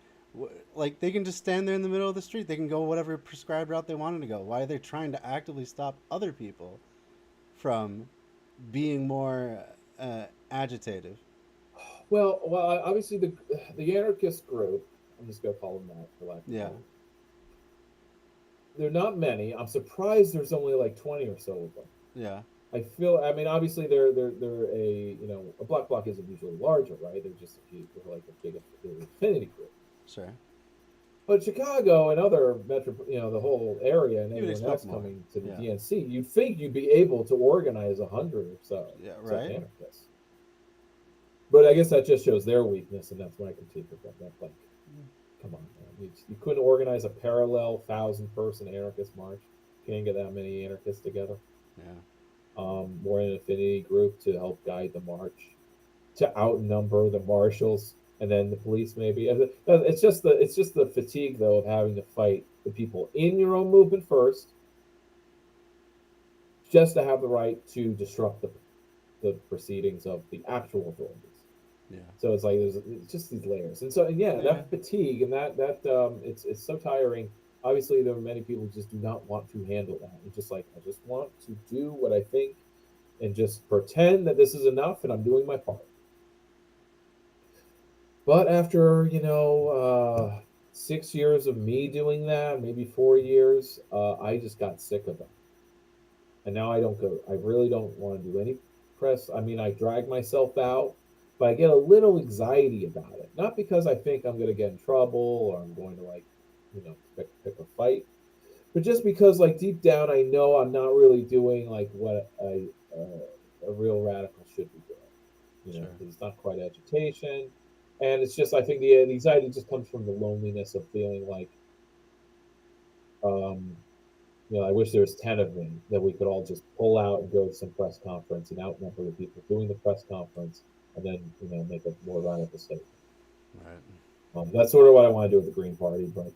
Like they can just stand there in the middle of the street. They can go whatever prescribed route they wanted to go. Why are they trying to actively stop other people from being more agitative? Well, obviously the anarchist group. I'm just gonna call them that for lack of Yeah. They're not many. I'm surprised there's only like 20 or so of them. Yeah. I mean, obviously they're a a black bloc isn't usually larger, right? They're just they're like a big affinity group. Sure. But Chicago and other the whole area and You would everyone else expect more. coming to the Yeah. DNC, you'd think you'd be able to organize 100 or so. Yeah, such right. anarchists. But I guess that just shows their weakness, and that's my critique of them. That's like, come on, man. You couldn't organize a parallel 1,000-person anarchist march. You can't get that many anarchists together. Yeah. More an affinity group to help guide the march, to outnumber the marshals and then the police maybe. It's just the fatigue though of having to fight the people in your own movement first, just to have the right to disrupt the proceedings of the actual authorities. Yeah. So it's like it's just these layers, and that fatigue and that it's so tiring. Obviously, there are many people who just do not want to handle that. It's just like, I just want to do what I think and just pretend that this is enough and I'm doing my part. But after, 6 years of me doing that, maybe 4 years, I just got sick of it. And now I really don't want to do any press. I mean, I drag myself out, but I get a little anxiety about it. Not because I think I'm going to get in trouble or I'm going to pick a fight, but just because deep down I know I'm not really doing what a real radical should be doing. Sure. It's not quite agitation, and it's just I think the anxiety just comes from the loneliness of feeling like I wish there was 10 of me that we could all just pull out and go to some press conference and outnumber the people doing the press conference, and then make a more run at the state. Right. That's sort of what I want to do with the Green Party, but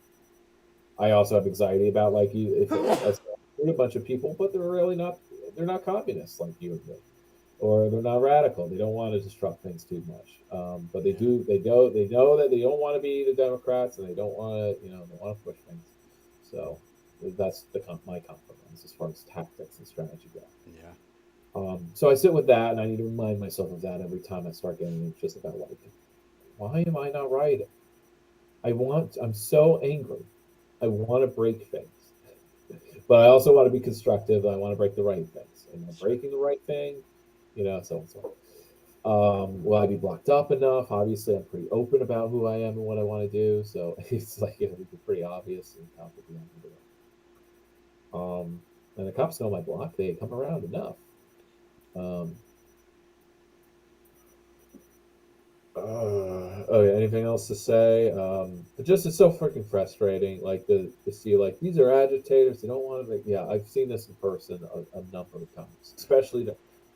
I also have anxiety about if it's a bunch of people, but they're not communists like you and me, or they're not radical. They don't want to disrupt things too much, but they know that they don't want to be the Democrats, and they don't want to, they want to push things. So that's my compromise as far as tactics and strategy go. Yeah. So I sit with that, and I need to remind myself of that every time I start getting anxious about why am I not writing? I'm so angry. I want to break things, but I also want to be constructive. I want to break the right things. Am I breaking the right thing? So and so. Will I be blocked up enough? Obviously, I'm pretty open about who I am and what I want to do. So it's like it'll be pretty obvious and how to do it. And the cops know my block. They come around enough. Okay, anything else to say? It's so freaking frustrating, to see these are agitators. They don't want to. Yeah, I've seen this in person a number of times, especially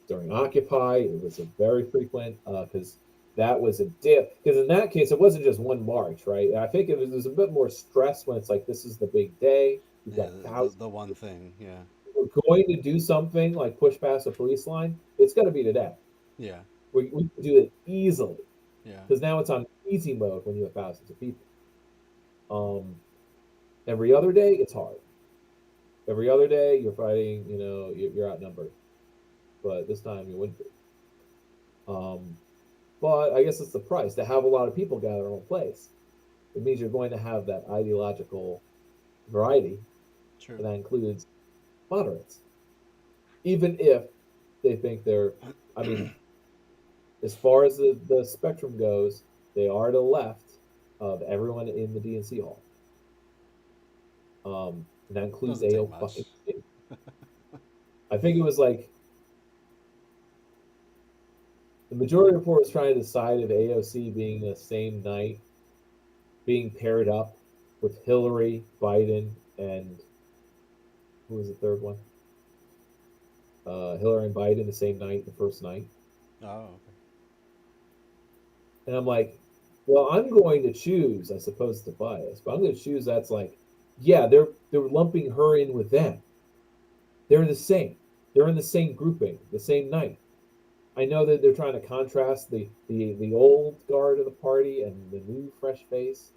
during Occupy. It was a very frequent because that was a dip. Because in that case, it wasn't just one march, right? And I think there's a bit more stress when it's this is the big day. You've got the one thing, yeah. We're going to do something like push past a police line. It's going to be today. Yeah. We can do it easily. Yeah. Because now it's on easy mode when you have thousands of people. Every other day, it's hard. Every other day, you're fighting, you're outnumbered. But this time, you wouldn't be. But I guess it's the price. To have a lot of people gather in one place, it means you're going to have that ideological variety. True. And that includes moderates. Even if they think they're, as far as the spectrum goes, they are to the left of everyone in the DNC hall. And that includes AO fucking. I think it was the majority report was trying to decide if AOC being the same night, being paired up with Hillary, Biden, and who was the third one? Hillary and Biden the same night, the first night. Oh, okay. And I'm well, I'm going to choose, I suppose it's a bias, but I'm going to choose that's they're lumping her in with them. They're the same. They're in the same grouping, the same night. I know that they're trying to contrast the old guard of the party and the new fresh face.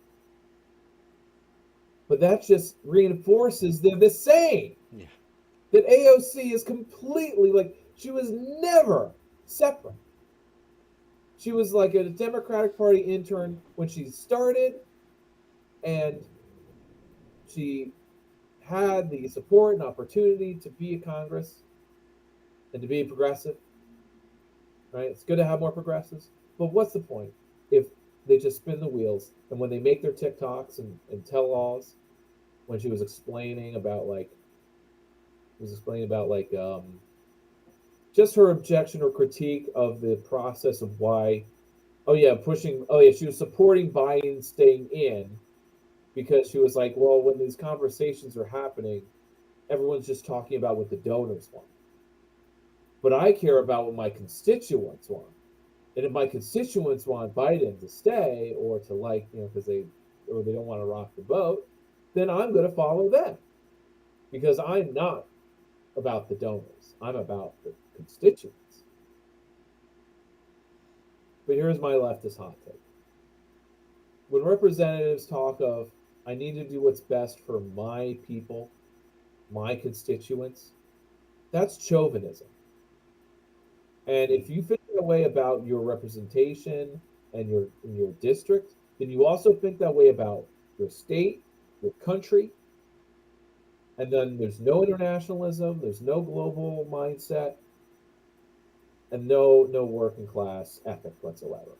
But that just reinforces they're the same. Yeah. That AOC is completely she was never separate. She was a Democratic Party intern when she started, and she had the support and opportunity to be in Congress and to be a progressive. Right? It's good to have more progressives, but what's the point if they just spin the wheels? And when they make their TikToks and tell-alls, when she was explaining about just her objection or critique of the process of why, she was supporting Biden staying in because she was well, when these conversations are happening, everyone's just talking about what the donors want. But I care about what my constituents want. And if my constituents want Biden to stay or to because they don't want to rock the boat, then I'm going to follow them. Because I'm not about the donors. I'm about the constituents. But here's my leftist hot take. When representatives talk of, I need to do what's best for my people, my constituents, that's chauvinism. And if you think that way about your representation and your district, then you also think that way about your state, your country. And then there's no internationalism, there's no global mindset, and no working class ethic whatsoever.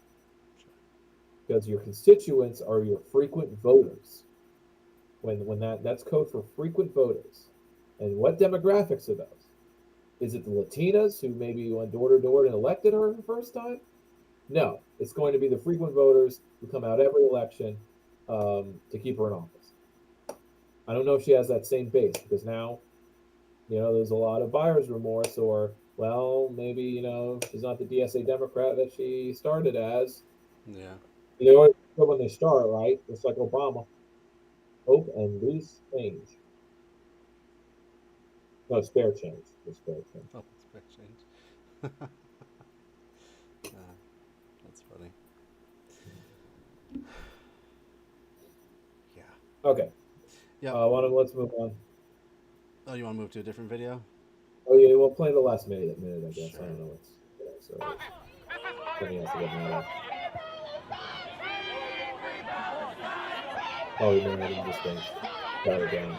Because your constituents are your frequent voters. When that's code for frequent voters. And what demographics are those? Is it the Latinas who maybe went door to door and elected her the first time? No, it's going to be the frequent voters who come out every election to keep her in office. I don't know if she has that same base because now, there's a lot of buyer's remorse, or well, maybe she's not the DSA Democrat that she started as. Yeah. They always good when they start, right? It's like Obama. Hope and loose change. No, spare change. It's spare change. Oh, it's quick change. That's funny. Yeah. Okay. Yeah. Let's move on. Oh, you want to move to a different video? Oh yeah, we'll play the last minute, I guess. Sure. I don't know what's so something else to get mad at. Oh, you know, I just think got it down.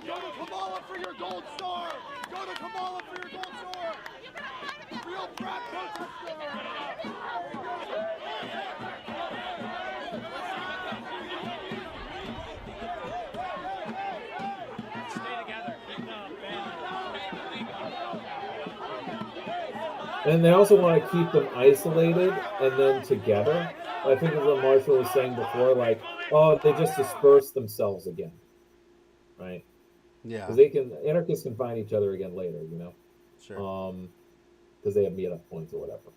Go to Kamala for your gold star! Go to Kamala for your gold star! Real frat protester! Stay together. And they also want to keep them isolated and then together. I think as what Marshall was saying before, like, oh, they just disperse themselves again, right? Yeah. Because anarchists can find each other again later, Sure. Because they have meetup points or whatever,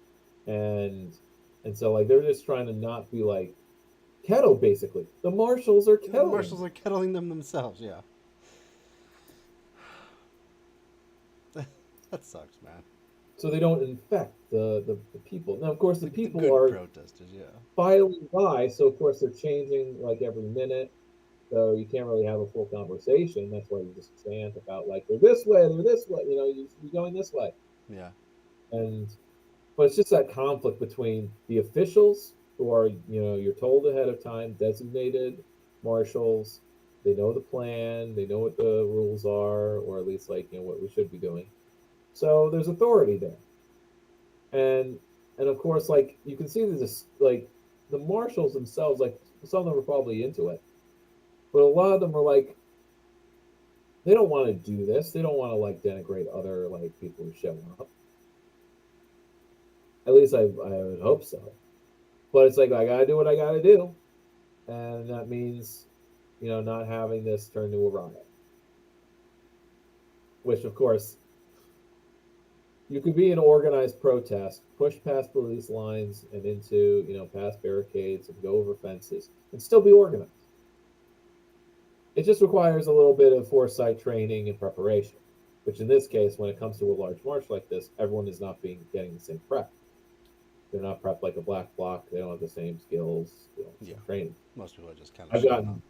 and so like they're just trying to not be like kettle, basically. The marshals are kettling. The marshals are kettling them themselves. Yeah. That sucks, man. So they don't infect the people. Now, of course, the people good are protesters, yeah, filing by, so of course they're changing like every minute. So you can't really have a full conversation. That's why you just chant about like they're this way, you should be going this way. Yeah. But it's just that conflict between the officials who are, you're told ahead of time, designated marshals. They know the plan, they know what the rules are, or at least like what we should be doing. So there's authority there, and of course, like you can see this, like the marshals themselves, like some of them are probably into it, but a lot of them are like they don't want to do this. They don't want to like denigrate other like people who show up. At least I would hope so. But it's like I gotta do what I gotta do, and that means, not having this turn to a riot. Which, of course, you could be an organized protest, push past police lines and into, past barricades and go over fences and still be organized. It just requires a little bit of foresight, training, and preparation, which in this case, when it comes to a large march like this, everyone is not getting the same prep. They're not prepped like a black bloc. They don't have the same skills, training. Most people are just kind of. I've gotten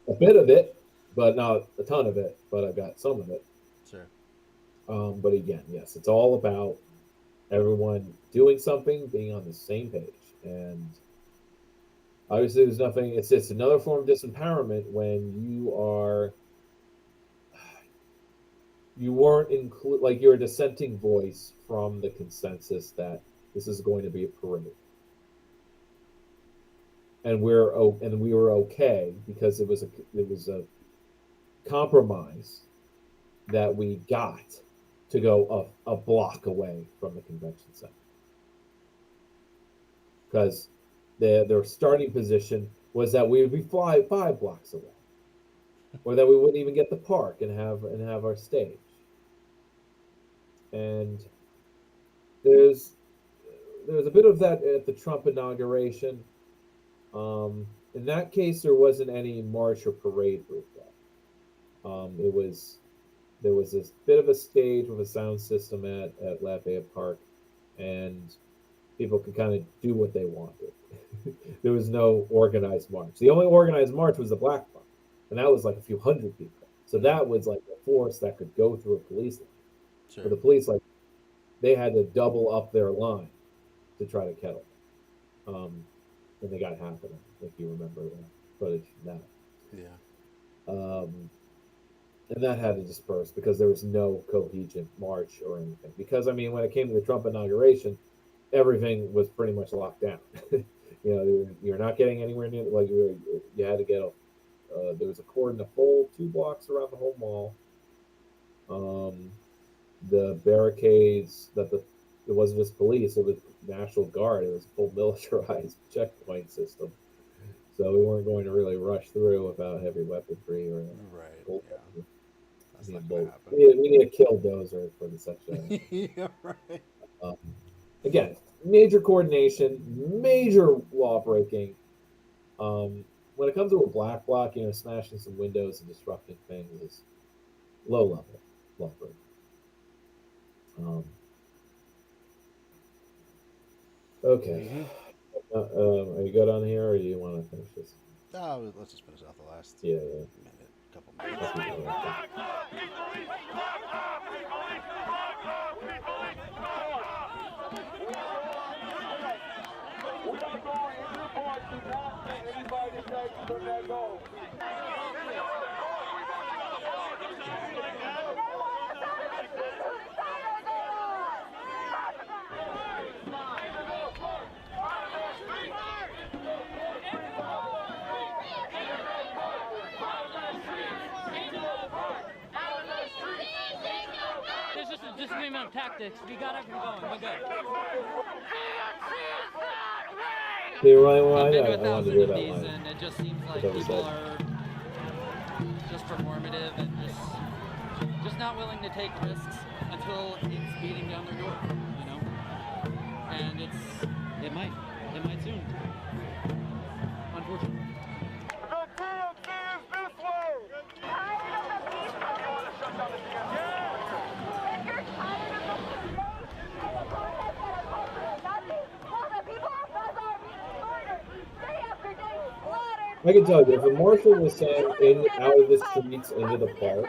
a bit of it, but not a ton of it. But I've got some of it. Sure. But again, yes, it's all about everyone doing something, being on the same page, and obviously, there's nothing. It's just another form of disempowerment when you weren't like you're a dissenting voice from the consensus that this is going to be a parade, and we were okay because it was a compromise that we got to go a block away from the convention center, because their starting position was that we would be 5 blocks away, or that we wouldn't even get the park and have our stage. And there's a bit of that at the Trump inauguration. In that case, there wasn't any march or parade route yet. There was this bit of a stage with a sound system at Lafayette Park, and people could kind of do what they wanted. There was no organized march. The only organized march was the Black Bloc, and that was like a few hundred people. So that was like a force that could go through a police line. Sure. But the police, like, they had to double up their line to try to kettle them. And they got half of them, if you remember the footage from that. Yeah. And that had to disperse because there was no cohesion march or anything. Because, I mean, when it came to the Trump inauguration, everything was pretty much locked down. You're not getting anywhere near, like, you had to get there was a cordon of full 2 blocks around the whole mall. the barricades that it wasn't just police, it was National Guard. It was a full militarized checkpoint system. So we weren't going to really rush through without heavy weaponry or Right. bolt. Yeah. That's We not need, gonna bolt. happen. We need a killdozer for such a. Yeah. Right. Um, again, major coordination, major law breaking. When it comes to a black bloc, smashing some windows and disrupting things is low level law breaking. Okay. Are you good on here, or do you want to finish this? Let's just finish out the last Yeah. couple minutes. There's just a disagreement of tactics. We got everything going. We're good. I've been to I wanted to hear that these, line. and it just seems like Whatever people said. are just performative and just not willing to take risks until it's beating down their door, And it might soon, unfortunately. The DNC is this way! If you're tired of the police and the protests that are culturally nothing, while the people of Gaza are being murdered, day after day slaughtered. I can tell you, if a marshal was sent out of the streets into the park,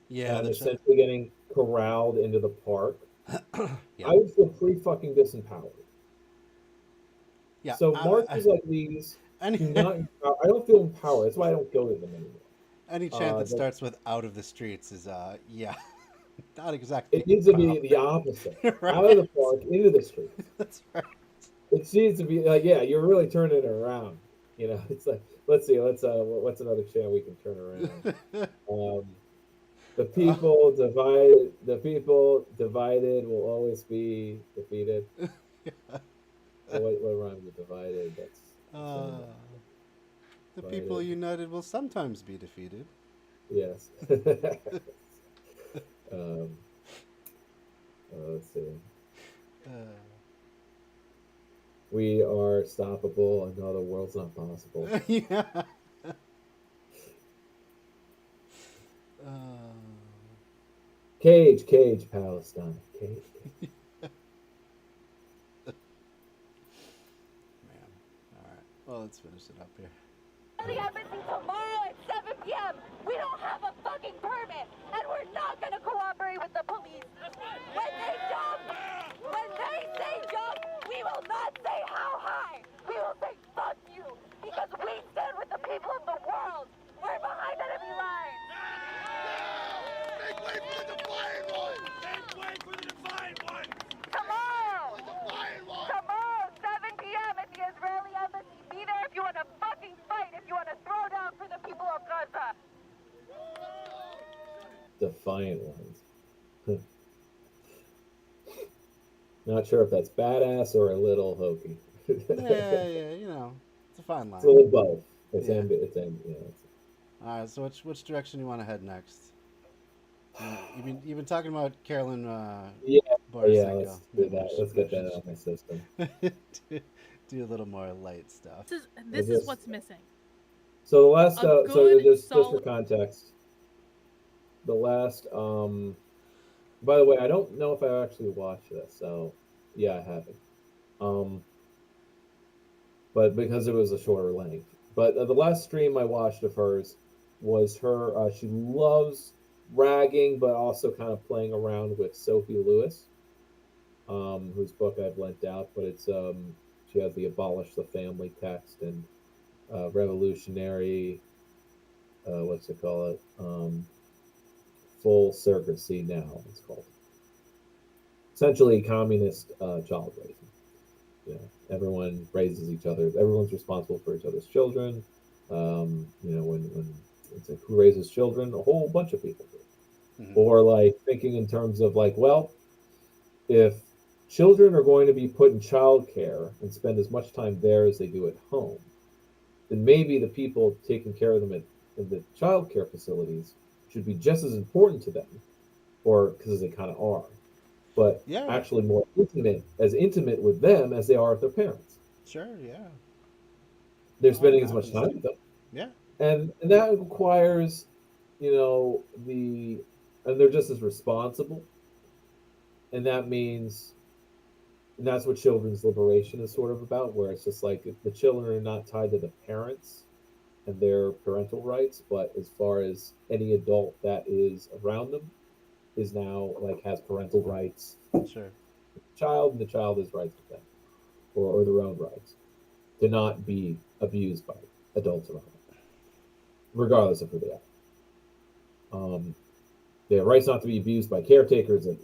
Yeah. and essentially getting corralled into the park, Yeah. I would feel pretty fucking disempowered. Yeah. So marches like these, I don't feel empowered. That's why I don't go to them anymore. Any chant that starts with "out of the streets" is not exactly. It needs to be the opposite. Right. Out of the park, into the streets. That's right. It needs to be like, yeah, you're really turning it around. It's like, let's see, what's another chant we can turn around? The people divided will always be defeated. What rhymes with divided? That's the people united will sometimes be defeated. Yes. Let's see. We are stoppable, and no, the world's not possible. Yeah. Cage, Palestine. Cage. Man. All right. Well, let's finish it up here. The embassy tomorrow at 7 p.m. We don't have a fucking permit, and we're not gonna cooperate with the police. When they say jump, we will not say how high. We will say fuck you, because we stand with the people of the world. We're behind enemy lines. Make way for the Defiant One! Make way for the Defiant One! Tomorrow, The Defiant One! tomorrow, 7 p.m. at the Israeli embassy. Be there if you want to fucking fight, if you want to throw down for the people of Gaza. Defiant ones. Not sure if that's badass or a little hokey. Yeah, it's a fine line. It's a little both. It's Yeah. All right, so which direction you want to head next? You've been talking about Carolyn. Borisenko. Let's do that. Let's get that out of my system. do a little more light stuff. This is what's missing. So the last, A so good, just for solid- context, the last, by the way, I don't know if I actually watched this, so yeah, I haven't. But because it was a shorter length. But the last stream I watched of hers was her, she loves ragging, but also kind of playing around with Sophie Lewis, whose book I've lent out, but it's, she has the Abolish the Family text and revolutionary, what's it call it? Full surrogacy now, it's called. Essentially communist child raising. Everyone raises each other. Everyone's responsible for each other's children. When it's like who raises children, a whole bunch of people do. or like thinking in terms of like, well, if children are going to be put in childcare and spend as much time there as they do at home, then maybe the people taking care of them in the childcare facilities should be just as important to them, or because they kind of are, but actually more intimate with them as they are with their parents. Sure, yeah. They're spending as much time with them. Yeah. And that requires, and they're just as responsible. And that means, and that's what children's liberation is sort of about, where it's just like the children are not tied to the parents and their parental rights, but as far as any adult that is around them is now like has parental rights. Sure. Child, and the child has rights with them, or their own rights, to not be abused by adults around them, regardless of who they are. They have rights not to be abused by caretakers and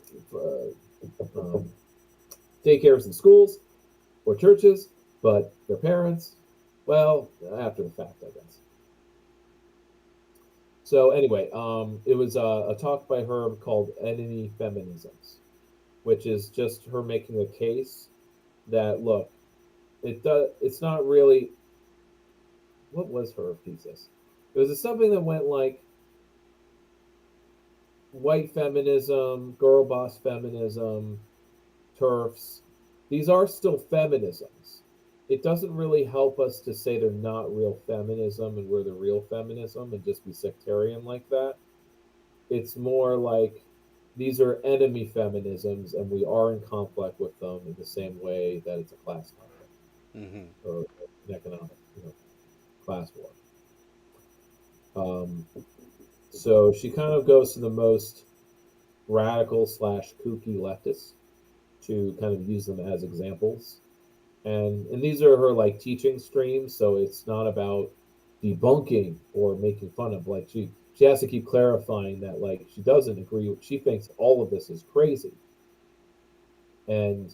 daycares and schools or churches, but their parents, well, after the fact, I guess. So anyway, it was a talk by her called Enemy Feminisms, which is just her making a case that, look, it's not really, what was her thesis? It was something that went like white feminism, girl boss feminism, TERFs. These are still feminisms. It doesn't really help us to say they're not real feminism and we're the real feminism and just be sectarian like that. It's more like these are enemy feminisms and we are in conflict with them in the same way that it's a class conflict or an economic class war. So she kind of goes to the most radical / kooky leftists to kind of use them as examples. And these are her like teaching streams, so it's not about debunking or making fun of. Like she has to keep clarifying that like she doesn't agree. She thinks all of this is crazy, and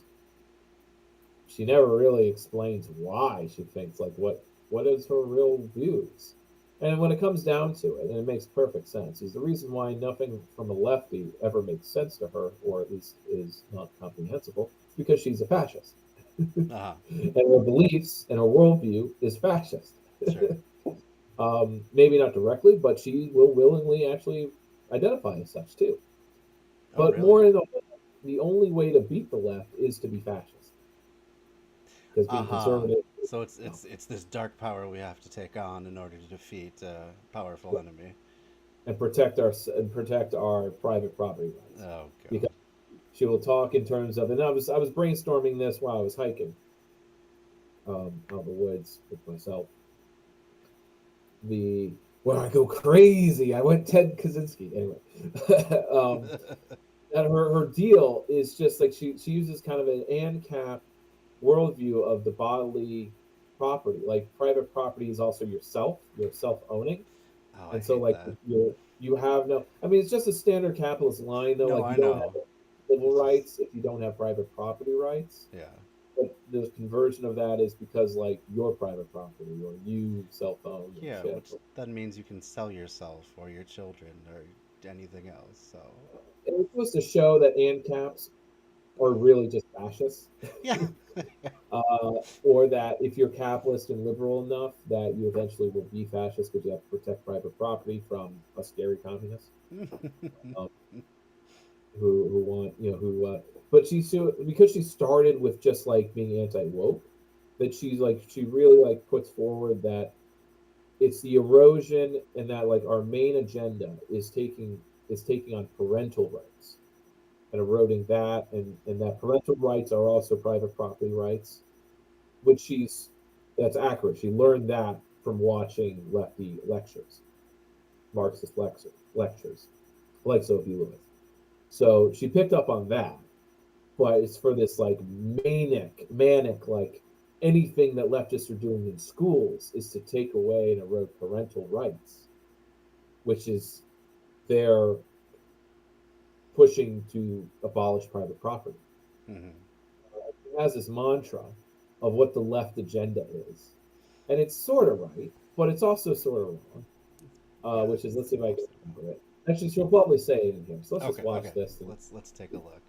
she never really explains why she thinks like what is her real views. And when it comes down to it, and it makes perfect sense, is the reason why nothing from a lefty ever makes sense to her, or at least is not comprehensible, because she's a fascist. And her beliefs and her worldview is fascist. Sure. Maybe not directly, but she will willingly actually identify as such too. But really? More in the only way to beat the left is to be fascist. Because being conservative. So it's this dark power we have to take on in order to defeat a powerful enemy, and protect our private property rights. Oh, God. Because she will talk in terms of, and I was brainstorming this while I was hiking out in the woods with myself. Where I go crazy, I went Ted Kaczynski anyway. And her deal is just like she uses kind of an ANCAP worldview of the bodily property. Like private property is also you're self-owning. Oh, and so like you have no, I mean, it's just a standard capitalist line though. No, like you don't have civil rights if you don't have private property rights. Yeah. But the conversion of that is because like your private property or you self-own. Yeah, which that means you can sell yourself or your children or anything else. So it's supposed to show that ANCAPs are really just fascists. Yeah. Or that if you're capitalist and liberal enough, that you eventually will be fascist because you have to protect private property from a scary communist who want but because she started with just like being anti-woke, that she really like puts forward that it's the erosion and that like our main agenda is taking on parental rights and eroding that, and that parental rights are also private property rights, which that's accurate. She learned that from watching lefty lectures, Marxist lectures, like Sophie Lewis. So she picked up on that, but it's for this like manic, like anything that leftists are doing in schools is to take away and erode parental rights, which is their pushing to abolish private property. It has this mantra of what the left agenda is, and it's sort of right, but it's also sort of wrong. Which is, let's see if I can remember it. Actually, she'll probably say it in here. So let's Okay, just watch okay. this. And, Let's take a look.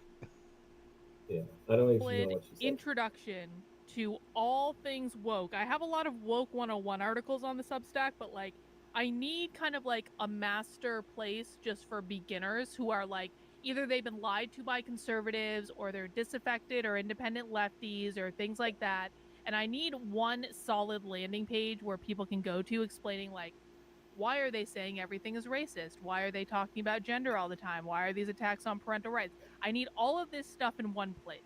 yeah, I don't even know solid what she said. introduction to all things woke. I have a lot of woke 101 articles on the Substack, but like I need kind of like a master place just for beginners who are like either they've been lied to by conservatives or they're disaffected or independent lefties or things like that. And I need one solid landing page where people can go to explaining like why are they saying everything is racist? Why are they talking about gender all the time? Why are these attacks on parental rights? I need all of this stuff in one place.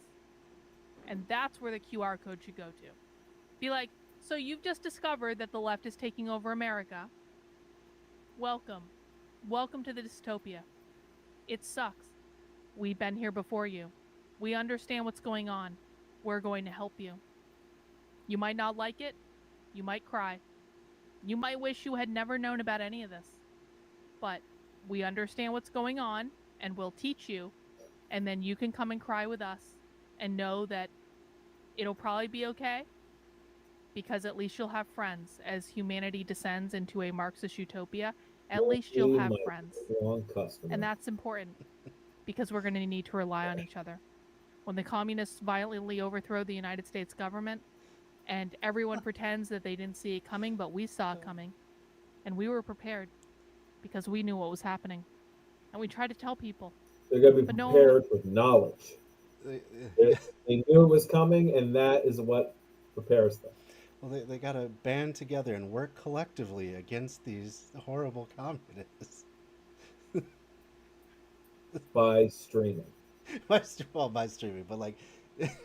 And that's where the QR code should go to. Be like, so you've just discovered that the left is taking over America. Welcome. Welcome to the dystopia. It sucks. We've been here before you. We understand what's going on. We're going to help you. You might not like it. You might cry. You might wish you had never known about any of this. But we understand what's going on, and we'll teach you, and then you can come and cry with us and know that it'll probably be okay, because at least you'll have friends. As humanity descends into a Marxist utopia, at least you'll have friends. And that's important, because we're going to need to rely on each other. When the communists violently overthrow the United States government, and everyone pretends that they didn't see it coming, but we saw it coming. And we were prepared, because we knew what was happening. And we tried to tell people. They're going to be But no prepared one... with knowledge. They knew it was coming, and that is what prepares them. Well, they got to band together and work collectively against these horrible communists. By streaming. By streaming, but like,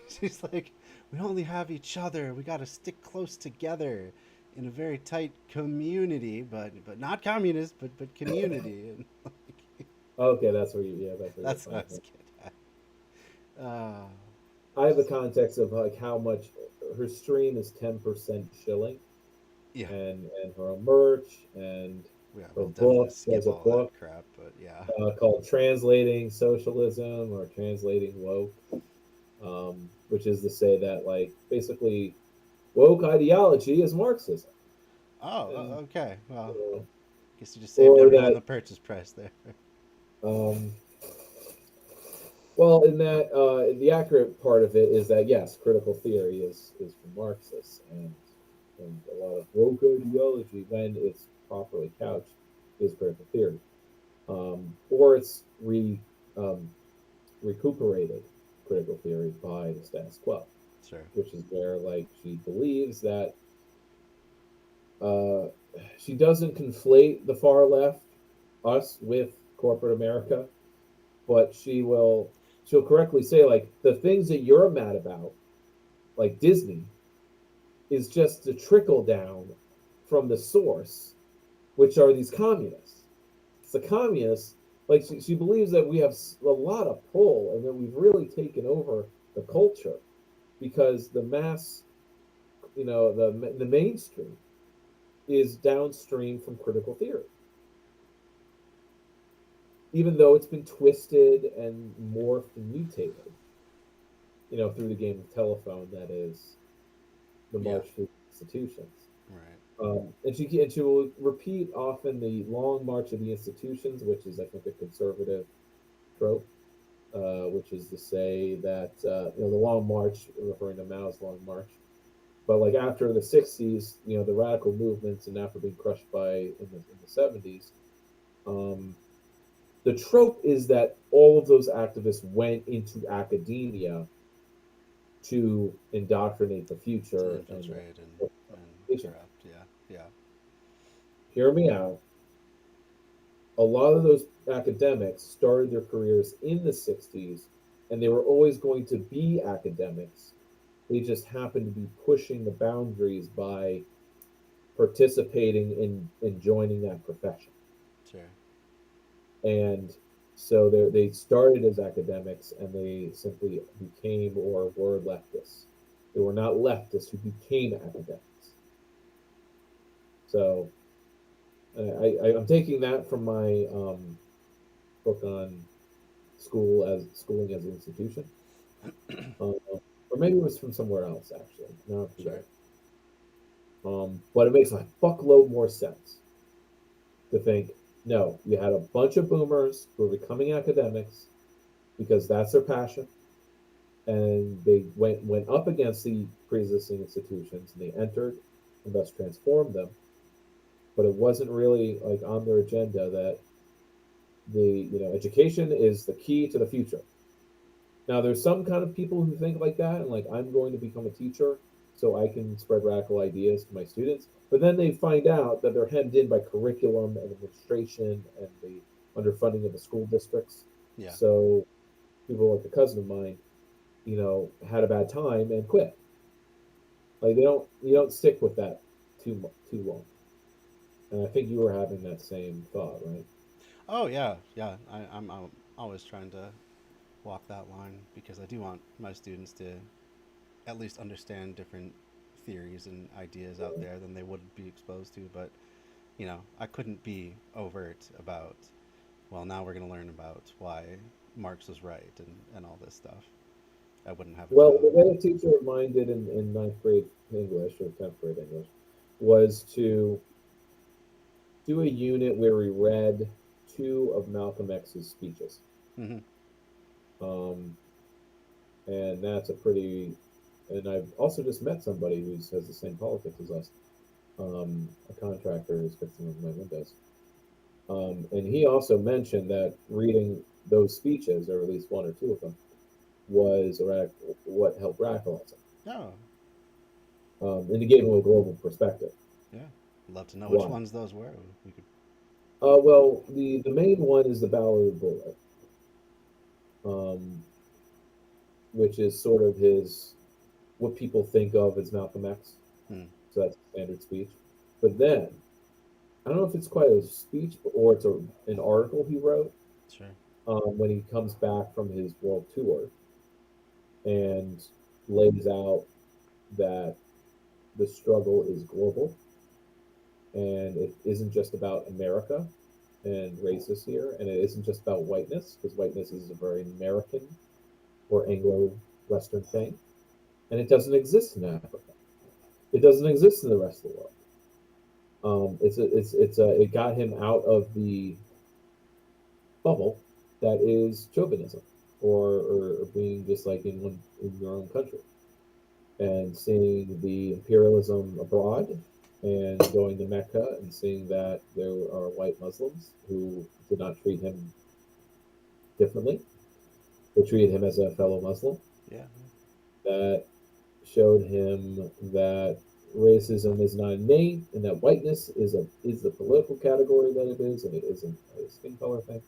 she's like, we only have each other. We got to stick close together in a very tight community, but not communist, but community. And like, okay, that's where you. Yeah, that's what I was getting at. I have the context of like how much her stream is 10% shilling. Yeah. And her merch and yeah, her we'll book. Skip There's a all book that crap, but yeah. Called Translating Socialism or Translating Woke, which is to say that like basically woke ideology is Marxism. Oh, and, okay. Well, guess you just saved everyone that, the purchase price there. Well, in that the accurate part of it is that yes, critical theory is from Marxists, and a lot of woke ideology, when it's properly couched, is critical theory, or it's recuperated critical theory by the status quo, sure. Which is where like she believes that she doesn't conflate the far left, us, with corporate America, but she'll correctly say like the things that you're mad about, like Disney, is just a trickle down from the source, which are these communists. It's the communists. Like she believes that we have a lot of pull and that we've really taken over the culture because the mass, the mainstream is downstream from critical theory. Even though it's been twisted and morphed and mutated, through the game of telephone that is the march through institutions. Right. And she will repeat often the long march of the institutions, which is I think a conservative trope, which is to say that the long march, referring to Mao's long march, but like after the 60s, the radical movements and after being crushed in the 70s, the trope is that all of those activists went into academia to indoctrinate the future. Infiltrate and corrupt, yeah. Hear me out. A lot of those academics started their careers in the 60s, and they were always going to be academics. They just happened to be pushing the boundaries by participating in joining that profession. Sure. And so they started as academics, and they simply became or were leftists. They were not leftists who became academics. So I'm taking that from my book on schooling as an institution, or maybe it was from somewhere else actually. No, sure. But it makes a fuckload more sense to think No, you had a bunch of boomers who were becoming academics because that's their passion, and they went up against the pre-existing institutions, and they entered and thus transformed them. But it wasn't really like on their agenda that education is the key to the future. Now, there's some kind of people who think like that, and like, I'm going to become a teacher so I can spread radical ideas to my students. But then they find out that they're hemmed in by curriculum and administration and the underfunding of the school districts. Yeah. So people like a cousin of mine, had a bad time and quit. Like, you don't stick with that too long. And I think you were having that same thought, right? Oh yeah, yeah. I'm always trying to walk that line because I do want my students to at least understand different theories and ideas out there than they would be exposed to. But I couldn't be overt about, well, now we're going to learn about why Marx was right and all this stuff. I wouldn't have. Well, the way a teacher of mine did in ninth grade English or 10th grade English was to do a unit where we read 2 of Malcolm X's speeches. Mm-hmm. And that's a pretty. And I've also just met somebody who has the same politics as us. A contractor who's fixing my windows. And he also mentioned that reading those speeches, or at least 1 or 2 of them, was what helped radicalize him. Oh. And he gave him a global perspective. Yeah, I'd love to know which ones those were. We could... Well, the main one is the Ballad of the Bullet, which is sort of what people think of as Malcolm X. So that's a standard speech. But then, I don't know if it's quite a speech or it's an article he wrote. Sure. When he comes back from his world tour and lays out that the struggle is global and it isn't just about America and races here, and it isn't just about whiteness, because whiteness is a very American or Anglo-Western thing, and it doesn't exist in Africa. It doesn't exist in the rest of the world. It got him out of the bubble that is chauvinism or being just like in your own country, and seeing the imperialism abroad and going to Mecca and seeing that there are white Muslims who did not treat him differently. They treated him as a fellow Muslim. Yeah. That showed him that racism is not innate and that whiteness is the political category that it is, and it isn't a skin color thing.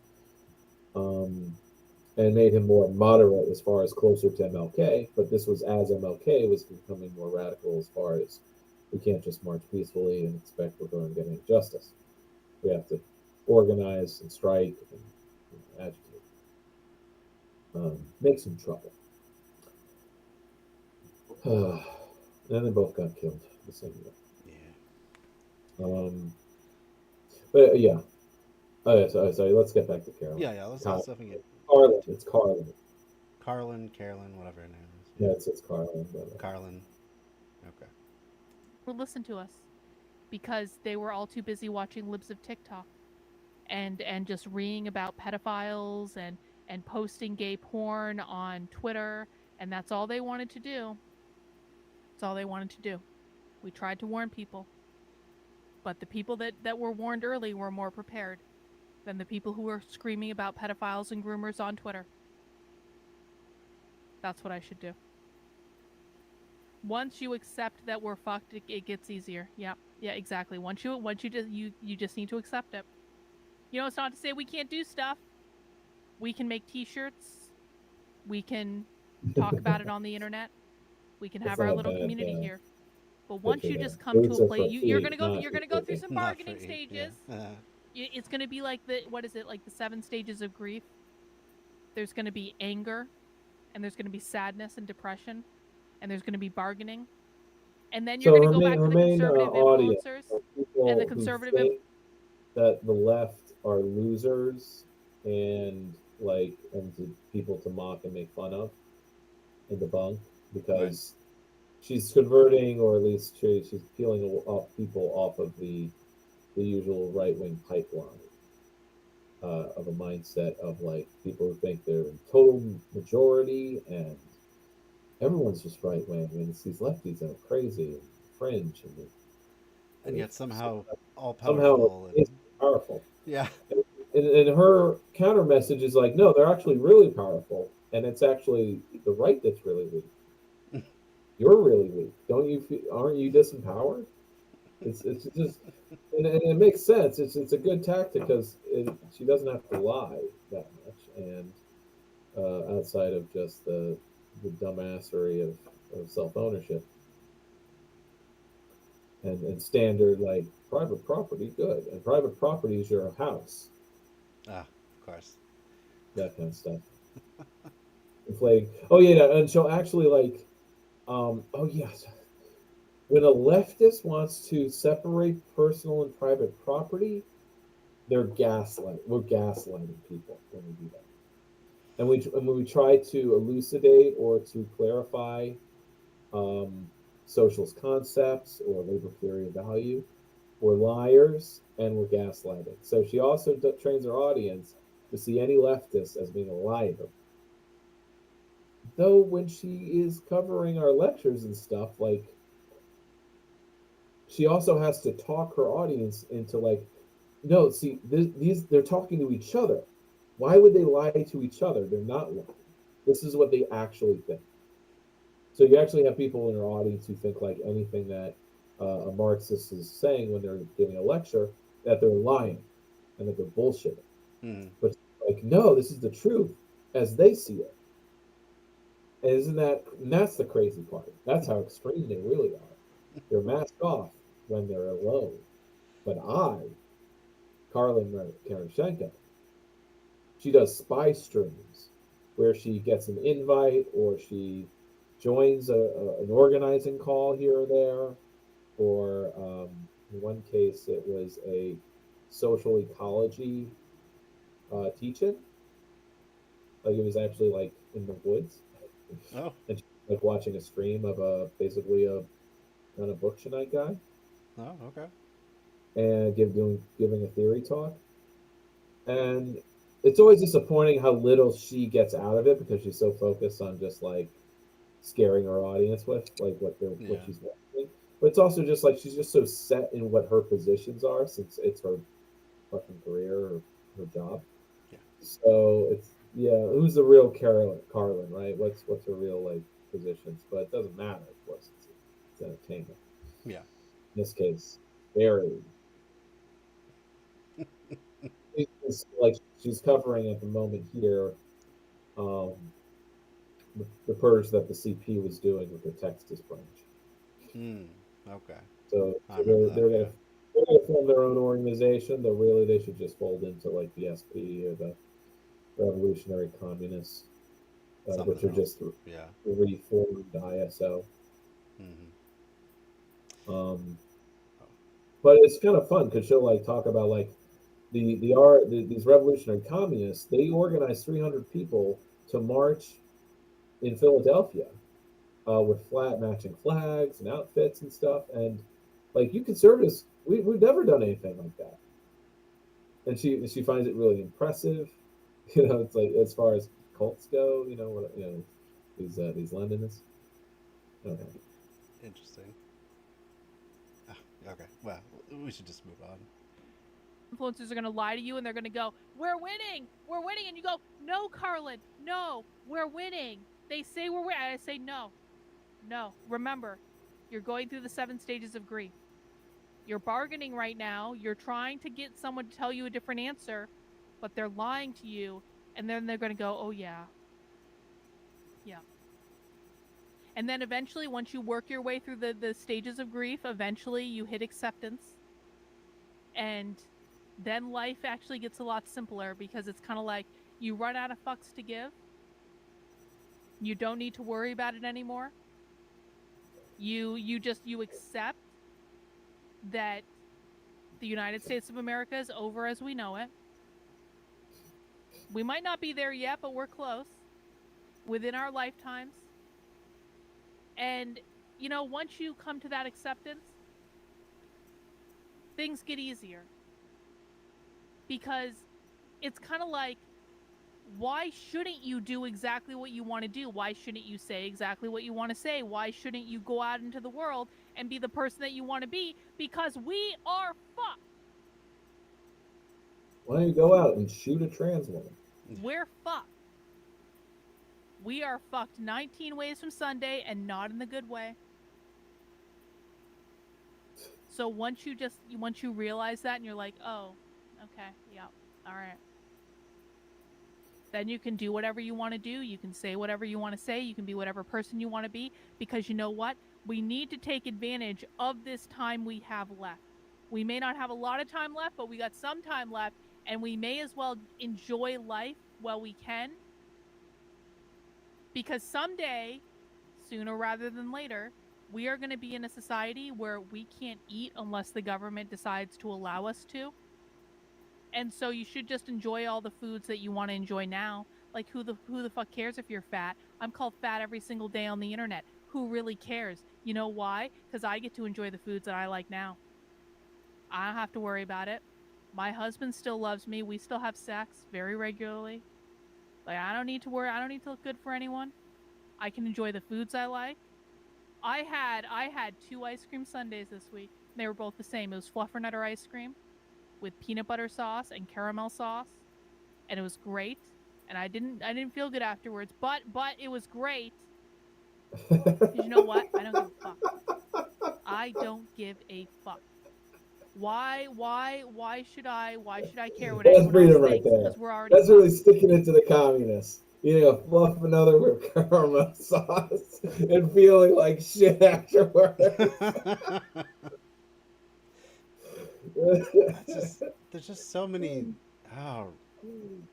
And made him more moderate as far as closer to MLK, but this was as MLK was becoming more radical as far as we can't just march peacefully and expect we're going to get any justice. We have to organize and strike and agitate. Make some trouble. And they both got killed the same year. Yeah. But yeah. Oh, sorry. Let's get back to Carolyn. Yeah. Let's not stuff again. Carlin. It's Carlin. Carolyn, whatever her name is. Yeah, it's Carlin. Carlin. Okay. Well, listen to us, because they were all too busy watching libs of TikTok, and just reading about pedophiles and posting gay porn on Twitter, and that's all they wanted to do. That's all they wanted to do. We tried to warn people, but the people that were warned early were more prepared than the people who were screaming about pedophiles and groomers on Twitter. That's what I should do. Once you accept that we're fucked, it gets easier. Yeah, exactly. Once you just need to accept it. It's not to say we can't do stuff. We can make T-shirts. We can talk about it on the internet. We can have our little community here. But once you just come to a place, you're gonna go through some bargaining stages. Yeah. It's gonna be like the 7 stages of grief. There's gonna be anger, and there's gonna be sadness and depression, and there's gonna be bargaining, and then you're gonna go back to the conservative influencers and the conservative. That the left are losers and to people to mock and make fun of and debunk because she's converting, or at least she's peeling off people off of the usual right-wing pipeline. of a mindset of like people who think they're in total majority and everyone's just right wing. I mean, it's these lefties that are crazy and fringe, And yet somehow all somehow powerful it's and powerful. yeah. And her counter message is like, no, they're actually really powerful, and it's actually the right that's really weak. You're really weak. Don't you? Aren't you disempowered? It's just, and it makes sense. It's a good tactic because she doesn't have to lie that much, and outside of just the dumbassery of self ownership and standard like private property, good, and private property is your house. Ah, of course. That kind of stuff. Inflating. Oh yeah, and she'll actually like, oh yes, when a leftist wants to separate personal and private property, they're gaslight. We're gaslighting people when we do that. And when we try to elucidate or to clarify socialist concepts or labor theory of value, we're liars and we're gaslighting. So she also trains her audience to see any leftist as being a liar. Though when she is covering our lectures and stuff, like she also has to talk her audience into like, no, see, these they're talking to each other. Why would they lie to each other? They're not lying. This is what they actually think. So you actually have people in our audience who think like anything that a Marxist is saying when they're giving a lecture, that they're lying and that they're bullshitting. Mm. But like, no, this is the truth as they see it. And that's the crazy part. That's how extreme they really are. They're masked off when they're alone. But Karlin Karashenko, she does spy streams where she gets an invite or she joins an organizing call here or there, or in one case it was a social ecology teach-in. Like it was actually like in the woods. Oh. And she was like watching a stream of basically a kind of book night guy. Oh, okay. And giving a theory talk. And it's always disappointing how little she gets out of it because she's so focused on just like scaring her audience with like what she's watching. But it's also just like she's just so set in what her positions are since it's her fucking career or her job. Yeah. So it's who's the real Karlin, right? What's her real like positions? But it doesn't matter, of course. It's entertainment. Yeah. In this case, very like she's covering at the moment here the purge that the CP was doing with their Texas branch. Okay. So they're gonna form their own organization. Though really they should just fold into like the SP or the Revolutionary Communists, which are just reformed ISO. But it's kind of fun because she'll like talk about like these revolutionary communists. They organized 300 people to march in Philadelphia with flat matching flags and outfits and stuff. And like you conservatives, we've never done anything like that. And she finds it really impressive. You know, it's like as far as cults go, these Londonists. Okay. Interesting. Okay. Well, we should just move on. Influencers are going to lie to you and they're going to go, we're winning, and you go, no, Karlin, no, we're winning. They say we're winning. I say no. Remember, you're going through the 7 stages of grief. You're bargaining right now. You're trying to get someone to tell you a different answer, but they're lying to you, and then they're going to go, oh yeah. And then eventually, once you work your way through the stages of grief, eventually you hit acceptance, and then life actually gets a lot simpler because it's kind of like you run out of fucks to give. You don't need to worry about it anymore. You accept that the United States of America is over as we know it. We might not be there yet, but we're close. Within our lifetimes. And, once you come to that acceptance, things get easier. Because it's kind of like, why shouldn't you do exactly what you want to do? Why shouldn't you say exactly what you want to say? Why shouldn't you go out into the world and be the person that you want to be? Because we are fucked. Why don't you go out and shoot a trans woman? We're fucked. We are fucked 19 ways from Sunday, and not in the good way. So once you realize that and you're like, oh, okay, yeah, all right. Then you can do whatever you want to do. You can say whatever you want to say. You can be whatever person you want to be, because you know what? We need to take advantage of this time we have left. We may not have a lot of time left, but we got some time left, and we may as well enjoy life while we can. Because someday, sooner rather than later, we are going to be in a society where we can't eat unless the government decides to allow us to. And so you should just enjoy all the foods that you want to enjoy now. Like, who the fuck cares if you're fat? I'm called fat every single day on the internet. Who really cares? You know why? Because I get to enjoy the foods that I like now. I don't have to worry about it. My husband still loves me. We still have sex very regularly. Like, I don't need to worry. I don't need to look good for anyone. I can enjoy the foods I like. I had 2 ice cream sundaes this week. They were both the same. It was fluffernutter ice cream with peanut butter sauce and caramel sauce, and it was great. And I didn't feel good afterwards, but it was great. 'Cause you know what? I don't give a fuck. I don't give a fuck. Why should I care what That's anyone freedom else right thinks? there. Because we're already That's really sticking it to the communists. Eating a fluff another with caramel sauce and feeling like shit afterwards. There's just so many.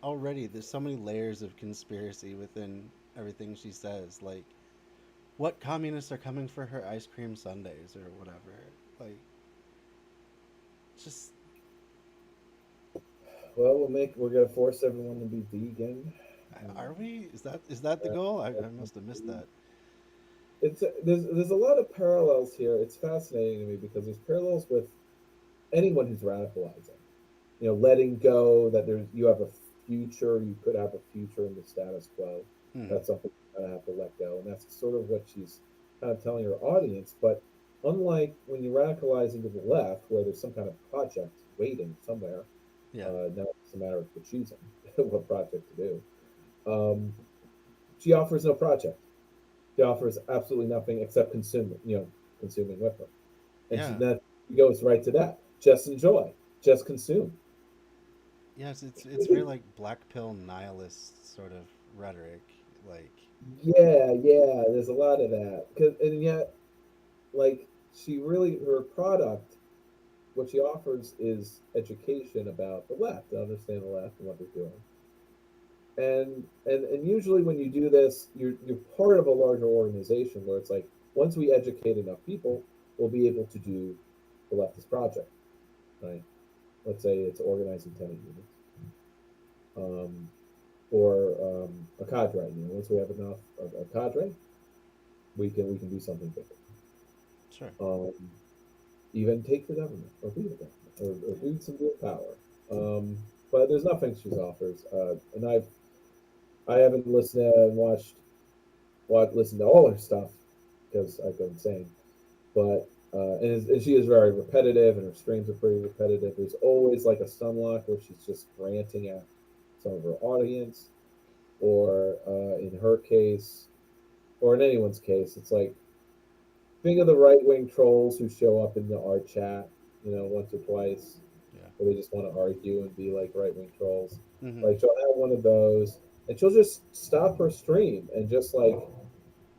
Already there's so many layers of conspiracy within everything she says. Like, what communists are coming for her ice cream sundaes or whatever? Like, just. Well, we're gonna force everyone to be vegan. Are we? Is that the goal? I must have missed that. There's a lot of parallels here. It's fascinating to me because there's parallels with anyone who's radicalizing. You know, letting go that you have a future. You could have a future in the status quo. That's something you kind of have to let go, and that's sort of what she's kind of telling her audience. But unlike when you radicalize into the left, where there's some kind of project waiting somewhere, now it's a matter of choosing what project to do. She offers no project. She offers absolutely nothing except consuming with her, and she goes right to that. Just enjoy, just consume. Yes, it's very like black pill nihilist sort of rhetoric, like. Yeah, there's a lot of that, and yet, like, her product, what she offers is education about the left, to understand the left and what they're doing. And usually when you do this, you're part of a larger organization where it's like, once we educate enough people, we'll be able to do the leftist project, right? Let's say it's organizing tenant units, or a cadre. Once we have enough of a cadre, we can do something bigger. Sure. Even take the government, or be the government, or do some real power. But there's nothing she offers, and I haven't listened and listened to all her stuff because I've been insane. But and she is very repetitive, and her streams are pretty repetitive. There's always like a sunlock where she's just ranting at some of her audience, or in her case, or in anyone's case, it's like, think of the right-wing trolls who show up in our chat, once or twice, where they just want to argue and be like right-wing trolls. Like, she'll have one of those, and she'll just stop her stream and just like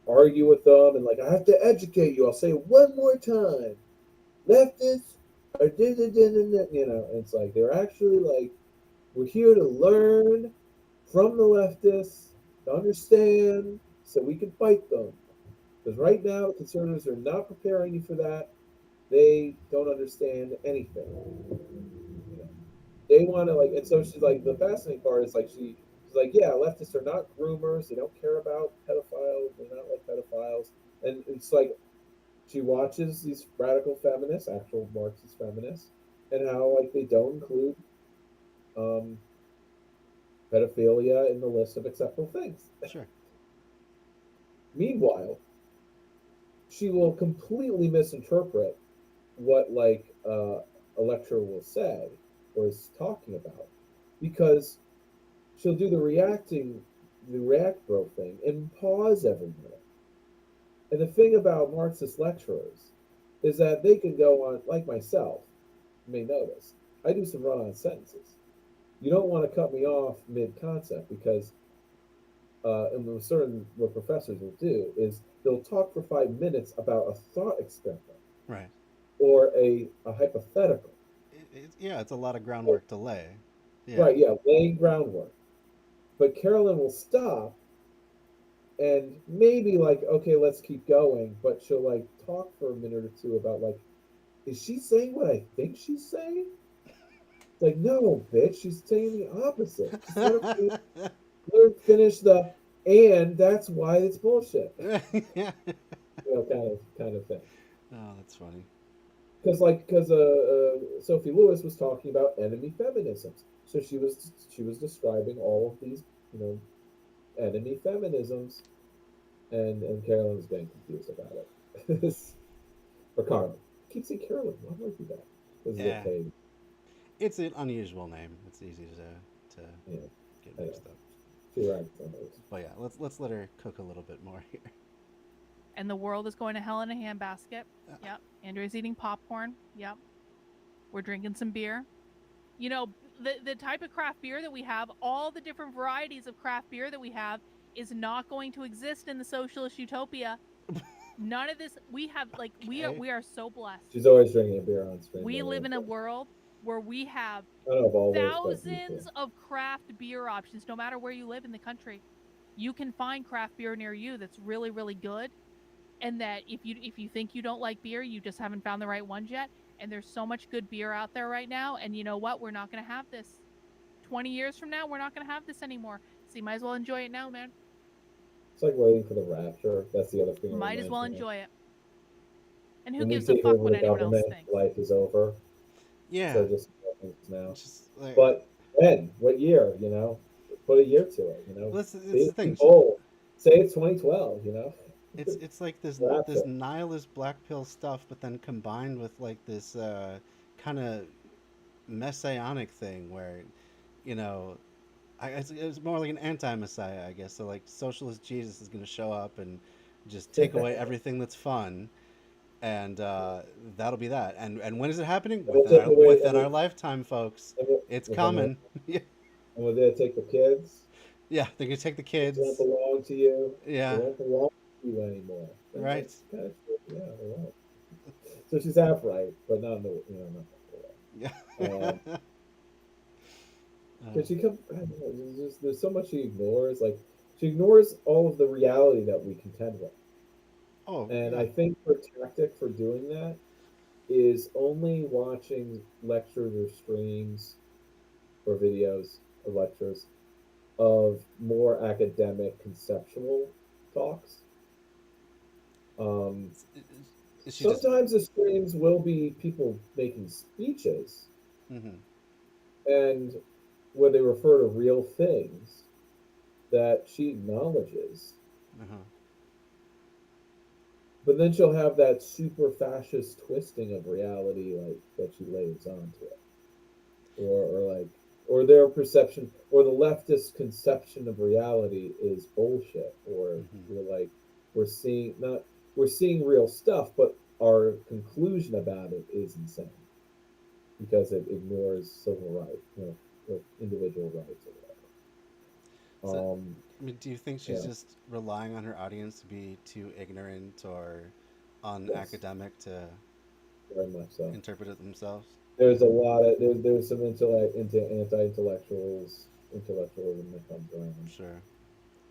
argue with them, and like, I have to educate you. I'll say it one more time. Leftists are it's like, they're actually like, we're here to learn from the leftists, to understand, so we can fight them. Because right now, the conservatives are not preparing you for that. They don't understand anything. They want to and so she's like, the fascinating part is like, she's like, yeah, leftists are not groomers. They don't care about pedophiles. They're not like pedophiles. And it's like, she watches these radical feminists, actual Marxist feminists, and how like they don't include pedophilia in the list of acceptable things. Sure. Meanwhile, she will completely misinterpret what a lecturer will say or is talking about, because she'll do the react bro thing and pause every minute. And the thing about Marxist lecturers is that they can go on, like myself, you may notice, I do some run-on sentences. You don't want to cut me off mid-concept, because and what professors will do is they'll talk for 5 minutes about a thought experiment, Right. or a hypothetical. Yeah, it's a lot of groundwork to lay. Yeah. Right, yeah, laying groundwork. But Carolyn will stop and maybe okay, let's keep going, but she'll talk for a minute or two about is she saying what I think she's saying? It's like, no, bitch, she's saying the opposite. Just let her finish the, and that's why it's bullshit. Yeah. Kind of thing. Oh, that's funny. Because Sophie Lewis was talking about enemy feminisms, so she was describing all of these enemy feminisms, and Carolyn's getting confused about it. Or Carolyn. I keep saying Carolyn. Why do I do that? Yeah. It's an unusual name. It's easy to get mixed up. But yeah, let's let her cook a little bit more here. And the world is going to hell in a handbasket. Yep. Andrea's eating popcorn. Yep. We're drinking some beer. You know, the type of craft beer that we have, all the different varieties of craft beer that we have, is not going to exist in the socialist utopia. None of this. We have we are so blessed. She's always drinking a beer on screen. We live in a world where we have thousands of craft beer options, no matter where you live in the country. You can find craft beer near you that's really, really good. And that if you think you don't like beer, you just haven't found the right ones yet. And there's so much good beer out there right now. And you know what? We're not going to have this. 20 years from now, we're not going to have this anymore. So you might as well enjoy it now, man. It's like waiting for the rapture. That's the other thing. Might as well enjoy it. And who when gives a fuck what anyone else thinks? Life is over. Yeah. So just now. But when? What year? Put a year to it. Well, that's the thing. Say it's 2012. It's like this nihilist black pill stuff, but then combined with this kind of messianic thing where, it's more like an anti-messiah, I guess. So socialist Jesus is going to show up and just take away everything that's fun, and that'll be that. And when is it happening? Within our lifetime, folks. It's coming. And will they take the kids? Yeah, they're going to take the kids. They don't belong to you. Yeah. They don't belong to you anymore. Right. Kind of, yeah, they won't. So she's half right, but not in the not the Yeah. Because there's so much she ignores. She ignores all of the reality that we contend with. Oh. And I think her tactic for doing that is only watching lectures or streams or videos or lectures of more academic conceptual talks. Sometimes the streams will be people making speeches, and where they refer to real things that she acknowledges. But then she'll have that super fascist twisting of reality that she layers onto it. Or their perception, or the leftist conception of reality is bullshit, or we're seeing real stuff, but our conclusion about it is insane because it ignores civil rights, individual rights or whatever. Do you think she's just relying on her audience to be too ignorant or unacademic to very much so interpret it themselves? There's a lot of there's some anti-intellectualism that comes around. I'm sure.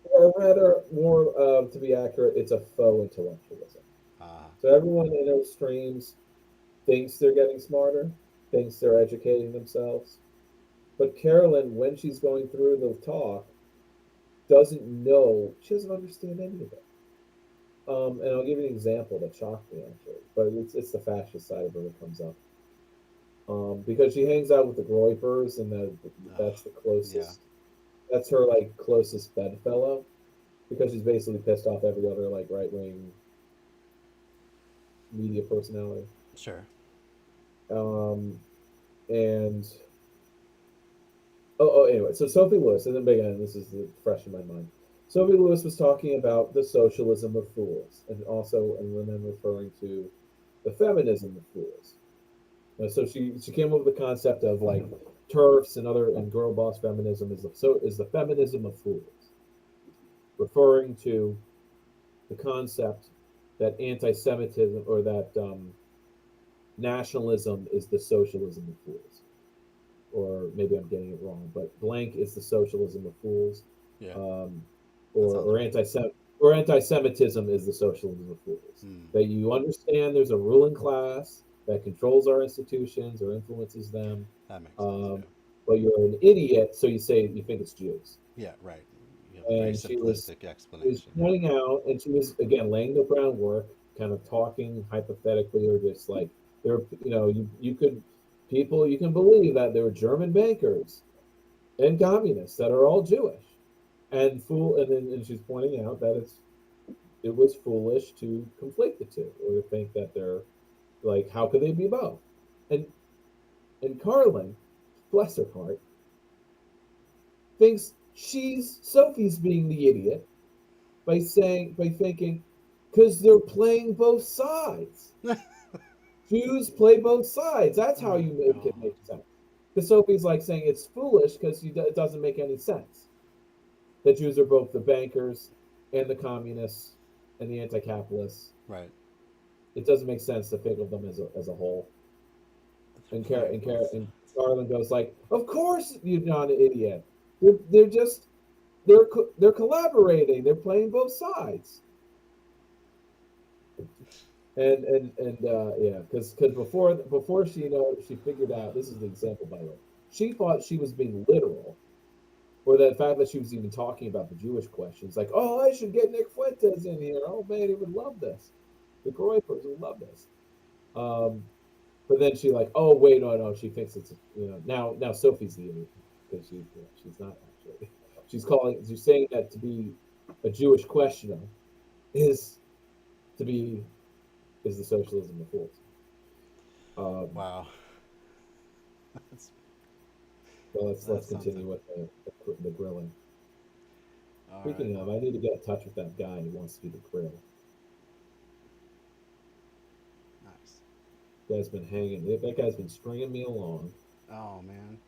Or rather, more to be accurate, it's a faux intellectualism. So everyone in those streams thinks they're getting smarter, thinks they're educating themselves. But Carolyn, when she's going through the talk, doesn't understand any of it. And I'll give you an example that shocked me, actually. But it's the fascist side of her that comes up. Because she hangs out with the Groypers, and that's the closest that's her like closest bedfellow, because she's basically pissed off every other like right wing media personality. Sure. And anyway, so Sophie Lewis, and then again, this is fresh in my mind. Sophie Lewis was talking about the socialism of fools, and also, and then referring to the feminism of fools. So she came up with the concept of like TERFs and girl boss feminism is the feminism of fools, referring to the concept that anti-Semitism or that nationalism is the socialism of fools, or maybe I'm getting it wrong, but blank is the socialism of fools, Yeah. or anti-Semitism is the socialism of fools. That you understand there's a ruling class that controls our institutions or influences them. That makes sense. But you're an idiot, so you think it's Jews. Yeah, right. You have a very And she was explanation. pointing out, and she was again laying the groundwork, kind of talking hypothetically, or just like there, you can believe that there were German bankers and communists that are all Jewish, and she's pointing out that it was foolish to conflate the two, or to think that they're like, how could they be both? And Carlin, bless her heart, thinks Sophie's being the idiot by thinking, because they're playing both sides. Jews play both sides. That's how you make it make sense. Because Sophie's like saying it's foolish because it doesn't make any sense. The Jews are both the bankers and the communists and the anti-capitalists. Right. It doesn't make sense to think of them as a whole. And Carlin goes like, "Of course you're not an idiot. They're collaborating. They're playing both sides." And yeah, because before she figured out, this is the example, by the way, she thought she was being literal, or the fact that she was even talking about the Jewish questions, like, oh, I should get Nick Fuentes in here. Oh man, he would love this. The Groypers would love this. But then she like, oh wait, no, she thinks it's now Sophie's the idiot, because she's not actually. She's saying that to be a Jewish questioner is the socialism of fools. Wow. Well, let's continue with the grilling. Speaking of, I need to get in touch with that guy who wants to do the grill. Nice. That guy's been hanging. That guy's been stringing me along. Oh man.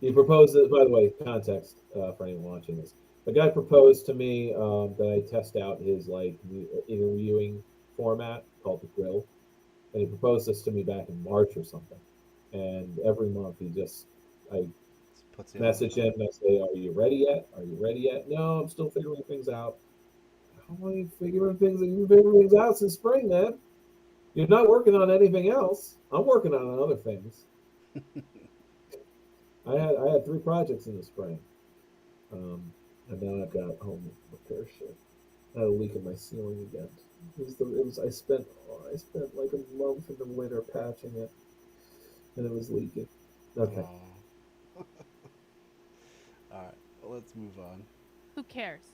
He proposed. By the way, context for anyone watching this. The guy proposed to me that I test out his interviewing format called the grill, and he proposed this to me back in March or something. And every month I message him and I say, "Are you ready yet? Are you ready yet?" No, I'm still figuring things out. How are you figuring things? You've been figuring things out since spring, man. You're not working on anything else. I'm working on other things. I had 3 projects in the spring, and now I've got repair shit. I had a leak in my ceiling again. I spent like a month in the winter patching it, and it was leaking. Okay. All right, well, let's move on. Who cares?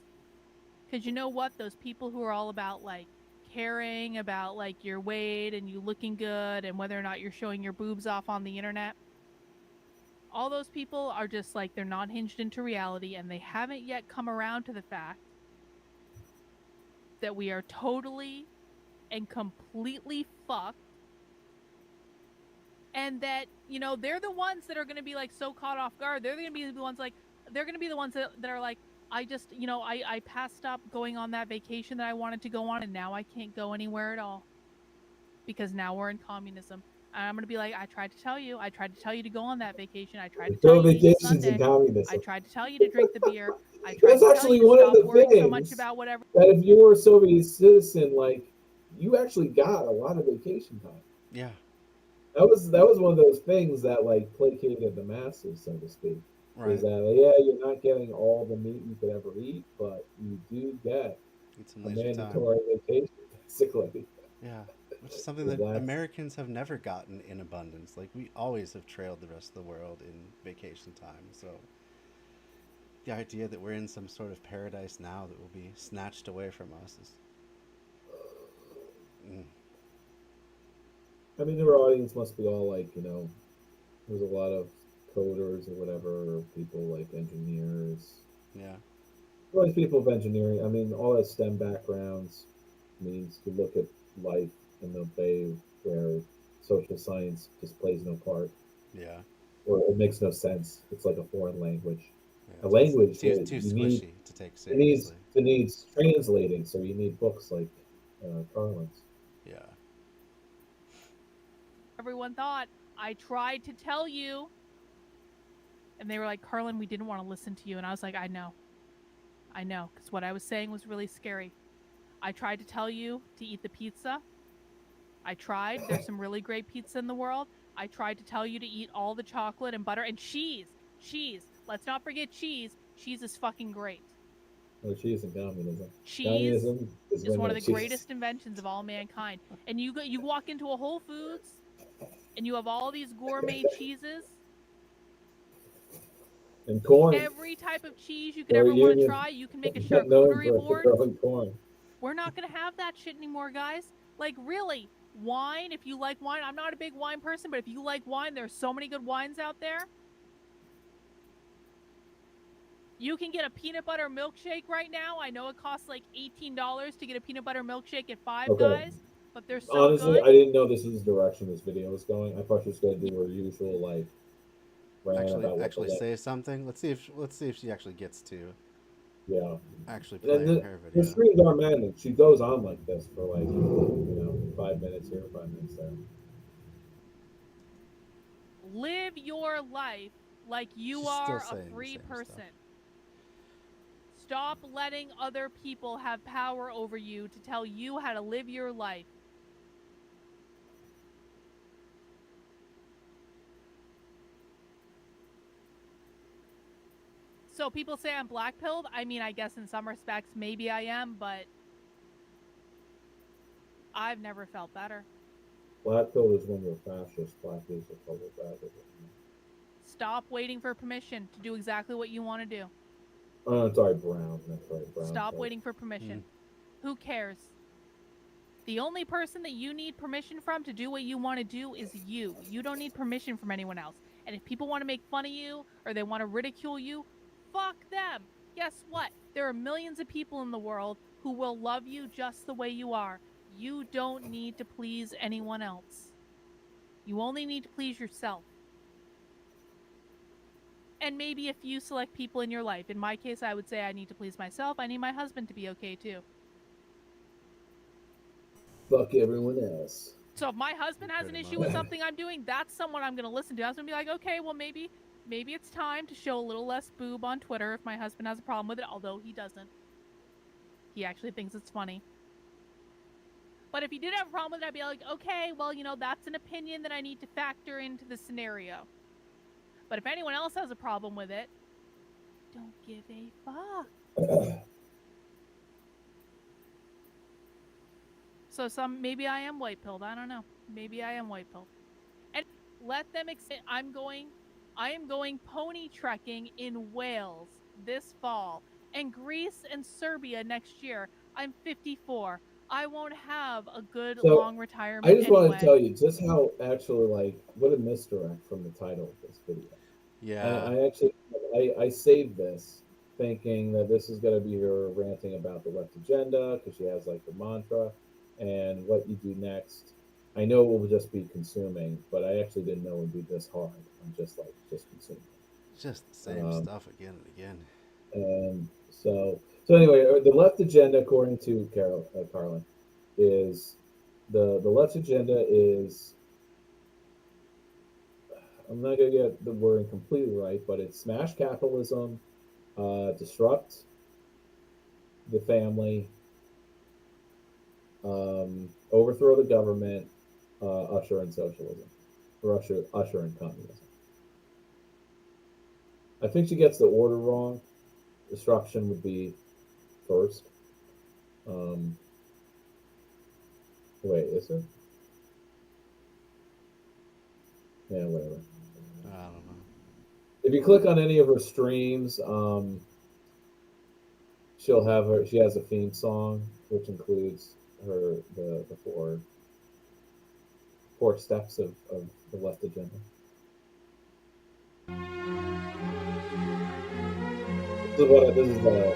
Because you know what? Those people who are all about like caring about like your weight and you looking good and whether or not you're showing your boobs off on the internet, all those people are just like, they're not hinged into reality, and they haven't yet come around to the fact that we are totally and completely fucked, and that, they're the ones that are going to be like so caught off guard. They're going to be the ones that are like, I just, I passed up going on that vacation that I wanted to go on, and now I can't go anywhere at all because now we're in communism. And I'm going to be like, I tried to tell you to go on that vacation. I tried to tell you to eat Sunday. I tried to tell you to drink the beer. I tried That's to actually tell you one to of stop the worrying so things much about whatever. that if you were a Soviet citizen, like, you actually got a lot of vacation time. Yeah. That was one of those things that like placated the masses, so to speak. Right. Is that you're not getting all the meat you could ever eat, but you do get some a leisure mandatory vacation, basically. Yeah, which is something that Americans have never gotten in abundance. Like, we always have trailed the rest of the world in vacation time. So the idea that we're in some sort of paradise now that will be snatched away from us is. I mean, their audience must be all like, there's a lot of coders or whatever, or people like engineers. Yeah. A lot of people of engineering. I mean, all that STEM backgrounds means to look at life in a way where social science just plays no part. Yeah. Or it makes no sense. It's like a foreign language. Yeah, A language too that squishy you need, to take it needs seriously. it needs translating. So you need books like Carlin's. Yeah. Everyone thought I tried to tell you, and they were like, Carlin, we didn't want to listen to you. And I was like, I know, because what I was saying was really scary. I tried to tell you to eat the pizza. I tried. There's some really great pizza in the world. I tried to tell you to eat all the chocolate and butter and cheese. Cheese. Let's not forget cheese. Cheese is fucking great. No, cheese and communism. Cheese Communism is when one of no the cheese. greatest inventions of all mankind. And you walk into a Whole Foods, and you have all these gourmet cheeses. And corn. Every type of cheese you could Or ever want to union. try. You can make a Not known charcuterie for board. growing corn. We're not going to have that shit anymore, guys. Like, really, wine, if you like wine, I'm not a big wine person, but if you like wine, there's so many good wines out there. You can get a peanut butter milkshake right now. I know it costs like $18 to get a peanut butter milkshake at Five Guys, but they're so Honestly, good. I didn't know this is the direction this video was going. I thought she was going to do her usual Actually say something. Let's see if she actually gets to. Yeah. Actually playing her video. The streams are maddening. She goes on like this for 5 minutes here, 5 minutes there. Live your life like you She's are still a saying the free same person. stuff. Stop letting other people have power over you to tell you how to live your life. So people say I'm black-pilled. I mean, I guess in some respects maybe I am, but I've never felt better. Black pill is when you're fascist. Black is a total fascist. Stop waiting for permission to do exactly what you want to do. Oh, sorry, brown. That's right, brown. Stop sorry. waiting for permission. Who cares? The only person that you need permission from to do what you want to do is you. You don't need permission from anyone else. And if people want to make fun of you or they want to ridicule you, fuck them. Guess what? There are millions of people in the world who will love you just the way you are. You don't need to please anyone else. You only need to please yourself. And maybe a few select people in your life. In my case, I would say I need to please myself. I need my husband to be okay too. Fuck everyone else. So if my husband has an issue with something I'm doing, that's someone I'm going to listen to. I was going to be like, okay, well, maybe it's time to show a little less boob on Twitter if my husband has a problem with it, although he doesn't. He actually thinks it's funny. But if he did have a problem with it, I'd be like, okay, well, that's an opinion that I need to factor into the scenario. But if anyone else has a problem with it, don't give a fuck. So maybe I am white-pilled. I don't know. Maybe I am white-pilled. And let them I am going pony trekking in Wales this fall, and Greece and Serbia next year. I'm 54. I won't have a good long retirement. I just want to tell you just how actually what a misdirect from the title of this video. Yeah. I saved this thinking that this is going to be her ranting about the left agenda because she has the mantra and what you do next. I know it will just be consuming, but I actually didn't know it would be this hard. I'm just consuming. Just the same stuff again and again. And so anyway, the left agenda, according to Carlin, is the left agenda is, I'm not going to get the wording completely right, but it's smash capitalism, disrupt the family, overthrow the government, usher in socialism, or usher in communism. I think she gets the order wrong. Disruption would be first. Wait, is it? Yeah, whatever. I don't know. If you click on any of her streams, she'll have her. She has a theme song which includes the four steps of the left agenda. This is the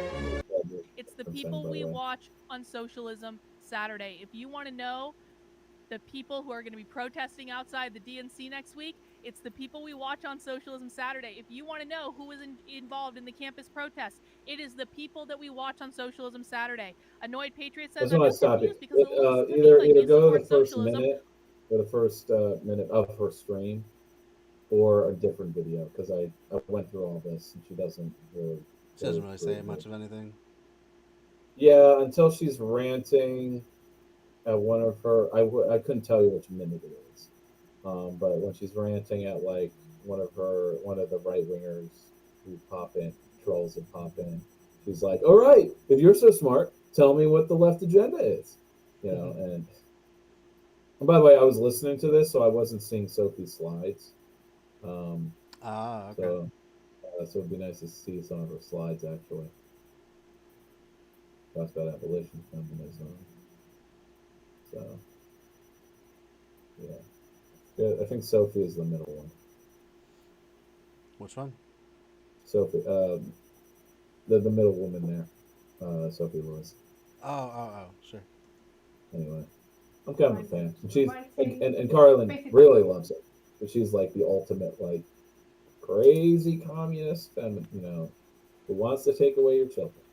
It's the I'm saying, people by the we way. watch on Socialism Saturday. If you want to know the people who are going to be protesting outside the DNC next week, it's the people we watch on Socialism Saturday. If you want to know who is involved in the campus protests, it is the people that we watch on Socialism Saturday. Annoyed Patriot says, That's I'm when I just stop you. confused because it looks to me Either like you go to support the first socialism. minute or the first minute of her stream, or a different video, because I went through all this and she doesn't really. She doesn't really say much of anything. Yeah, until she's ranting at one of her. I couldn't tell you which minute it is, but when she's ranting at like one of the right wingers who pop in, trolls that pop in, she's like, "All right, if you're so smart, tell me what the left agenda is," you know. And by the way, I was listening to this, so I wasn't seeing Sophie's slides. Okay. So it'd be nice to see some of her slides actually. Talks about abolition feminism. So, yeah, I think Sophie is the middle one. Which one? Sophie, the middle woman there, Sophie Lewis. Oh, sure. Anyway, I'm kind of a fan. And she's and Carlin really loves it. But she's like the ultimate like crazy communist feminist, you know, who wants to take away your children.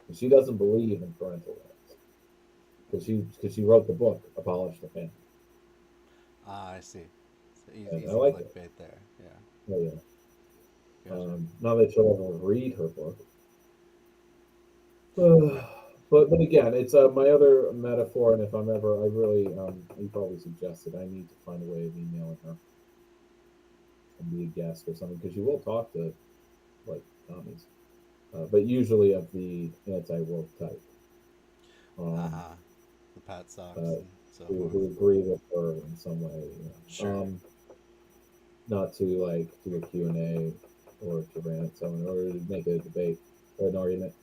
And she doesn't believe in parental rights because she wrote the book Abolish the Family. I see. So easy I like clickbait there. Yeah. Oh yeah. Gotcha. Not that she'll ever read her book. But again, it's my other metaphor, and if I'm ever, I really, you probably suggested I need to find a way of emailing her and be a guest or something, because you will talk to like commies, but usually of the anti-woke type. The Pat Socks and so who agree with her in some way. You know. Sure. Not to like do a Q&A or to rant at someone or to make a debate or an argument.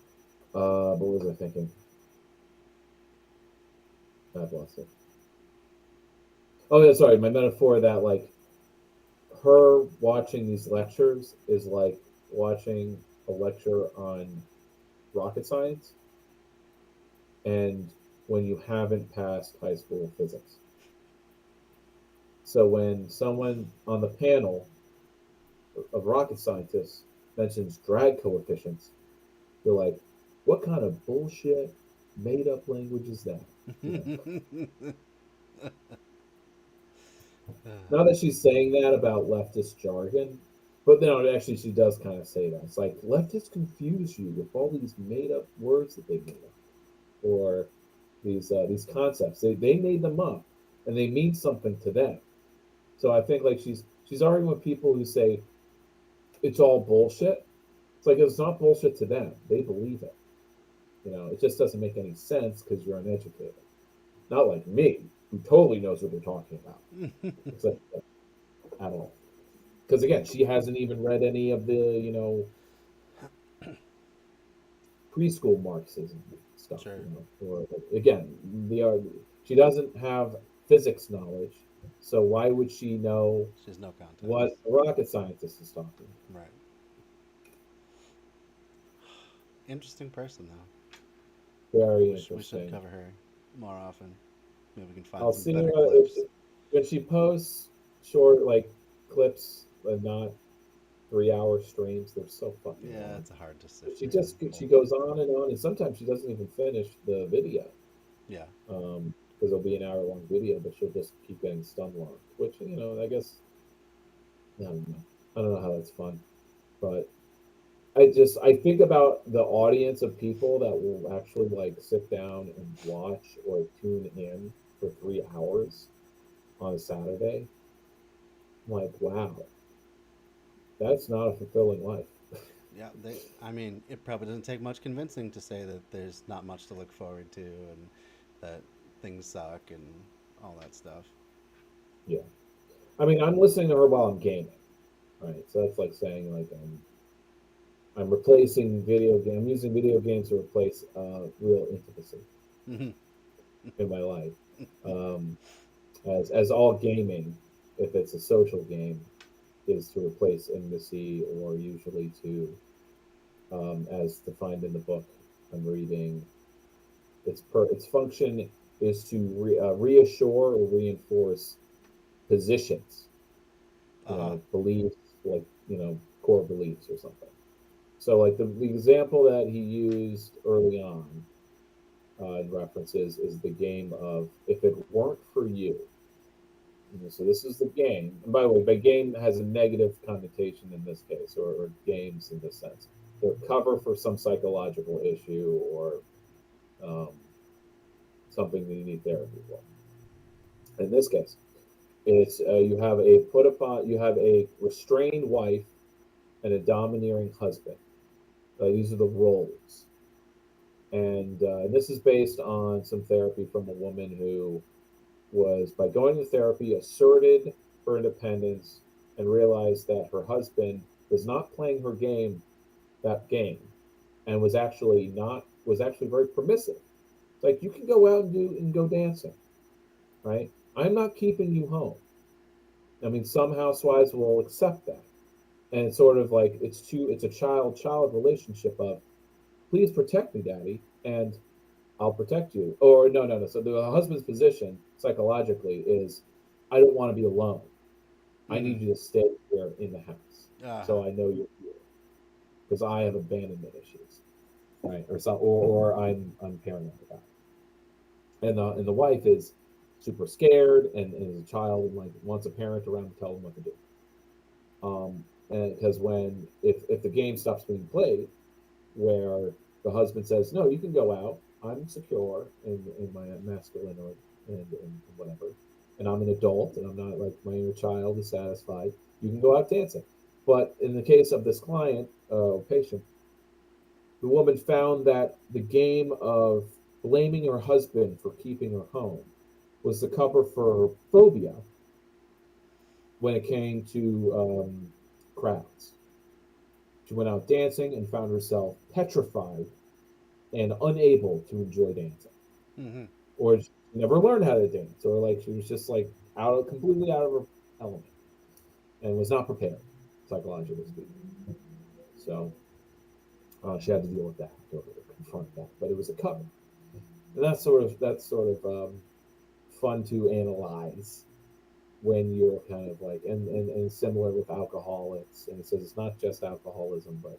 What was I thinking? I've lost it. Oh yeah, sorry. My metaphor that like her watching these lectures is like watching a lecture on rocket science, and when you haven't passed high school physics. So when someone on the panel of rocket scientists mentions drag coefficients, you're like, what kind of bullshit made up language is that? You know? Not that she's saying that about leftist jargon, but no, actually she does kind of say that. It's like leftists confuse you with all these made up words that they made up, or these concepts. They made them up, and they mean something to them. So I think like she's arguing with people who say it's all bullshit. It's like it's not bullshit to them. They believe it. You know, it just doesn't make any sense because you're uneducated. Not like me, who totally knows what they're talking about. It's like, at all. Because again, she hasn't even read any of the, you know, preschool Marxism stuff. Sure. You know? Or again, she doesn't have physics knowledge, so why would she know She has no context. what a rocket scientist is talking? Right. Interesting person, though. Very We interesting. should cover her more often. Maybe we can find I'll some see better clips. when she posts short like clips and not 3-hour streams. They're so fucking long. It's hard to sift. She goes on, and sometimes she doesn't even finish the video. Yeah. Because it'll be an hour-long video, but she'll just keep getting stun locked, which, you know, I guess, I don't know how that's fun, but I think about the audience of people that will actually like sit down and watch or tune in for 3 hours on a Saturday. I'm like, wow, that's not a fulfilling life. Yeah, I mean, it probably doesn't take much convincing to say that there's not much to look forward to and that things suck and all that stuff. Yeah. I mean, I'm listening to her while I'm gaming, right? So that's like saying like I'm replacing video game. I'm using video games to replace real intimacy in my life. As all gaming, if it's a social game, is to replace intimacy, or usually to, as defined in the book I'm reading, its function is to reassure or reinforce positions, beliefs, like core beliefs or something. So, like the example that he used early on in references is the game of "If it weren't for you." So this is the game, and by the way, by game has a negative connotation in this case, or games in this sense. They're cover for some psychological issue or something that you need therapy for. In this case, it's you have a restrained wife and a domineering husband. These are the roles, and this is based on some therapy from a woman who was, by going to therapy, asserted her independence and realized that her husband was not playing her game, and was actually very permissive. It's like, you can go out and go dancing, right? I'm not keeping you home. I mean, some housewives will accept that, and it's sort of like it's a child relationship of, please protect me, daddy, and I'll protect you. Or no. So the husband's position psychologically is, I don't want to be alone. I need you to stay here in the house, so I know you're here, because I have abandonment issues, right? Or I'm paranoid about it. And the wife is super scared and is a child and like wants a parent around to tell them what to do. And because if the game stops being played, where the husband says, no, you can go out, I'm secure in my masculinity and whatever, and I'm an adult and I'm not, like, my inner child is satisfied, you can go out dancing. But in the case of this client, patient, the woman found that the game of blaming her husband for keeping her home was the cover for her phobia when it came to crowds. She went out dancing and found herself petrified and unable to enjoy dancing, or she never learned how to dance, or like she was just like completely out of her element, and was not prepared, psychologically speaking. So she had to deal with that, to confront that. But it was a cover, and that's sort of fun to analyze when you're kind of like, and similar with alcoholics. And it says it's not just alcoholism, but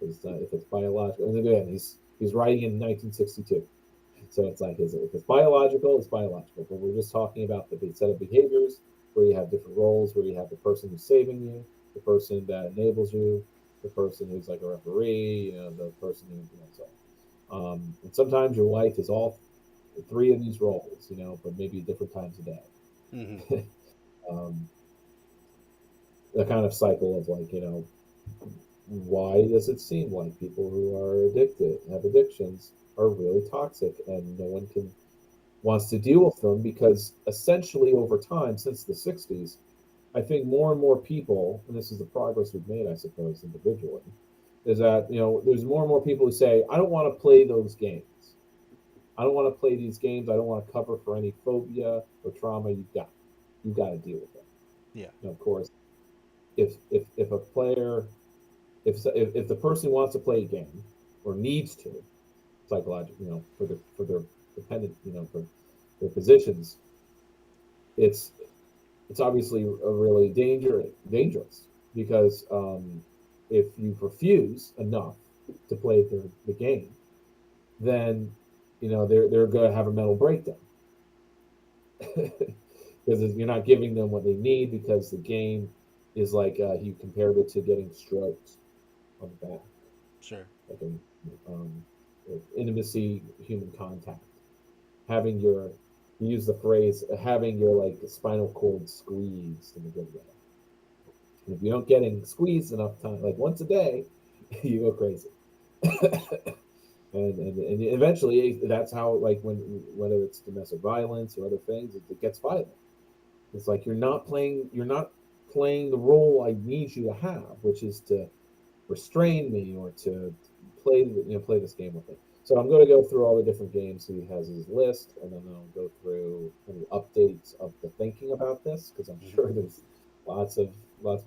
if it's biological. And again, he's writing in 1962, so it's like, if it's biological, it's biological. But we're just talking about the set of behaviors where you have different roles, where you have the person who's saving you, the person that enables you, the person who's like a referee, the person who, so. And sometimes your wife is all three of these roles, but maybe different times a day. The kind of cycle of like, why does it seem like people who are have addictions, are really toxic, and no one wants to deal with them? Because essentially over time, since the 60s, I think more and more people, and this is the progress we've made, I suppose, individually, is that, there's more and more people who say, I don't want to play those games. I don't want to play these games. I don't want to cover for any phobia or trauma you've got. You've got to deal with it. Yeah. And of course, if a player, if the person wants to play a game or needs to, psychologically, for their dependent, for their positions, it's obviously really dangerous, because if you refuse enough to play the game, then they're going to have a mental breakdown. Because you're not giving them what they need, because the game is like, he compared it to getting strokes on the back. Sure. Like intimacy, human contact, having you use the phrase, having your like spinal cord squeezed in a good way. And if you don't getting squeezed enough time, like once a day, you go crazy. And eventually, that's how, like, whether it's domestic violence or other things, it gets violent. It's like you're not playing the role I need you to have, which is to restrain me or to play this game with me. So I'm going to go through all the different games he has his list, and then I'll go through any updates of the thinking about this because I'm sure there's lots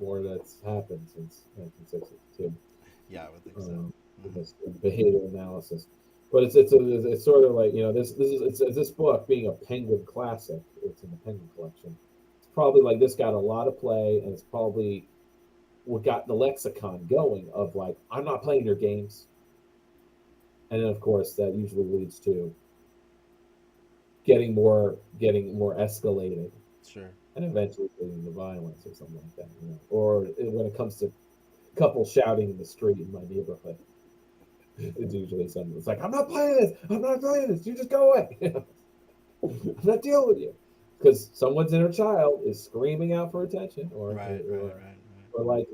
more that's happened since 1962. Yeah, I would think so. This behavior analysis, but it's sort of like this book being a Penguin classic. It's in the Penguin collection. It's probably like this got a lot of play, and it's probably what got the lexicon going of like I'm not playing your games. And then, of course, that usually leads to getting more escalated, sure, and eventually leading to violence or something like that. Or when it comes to couples shouting in the street in my neighborhood, it's usually something. It's like I'm not playing this. I'm not playing this. You just go away. I'm not dealing with you because someone's inner child is screaming out for attention, or like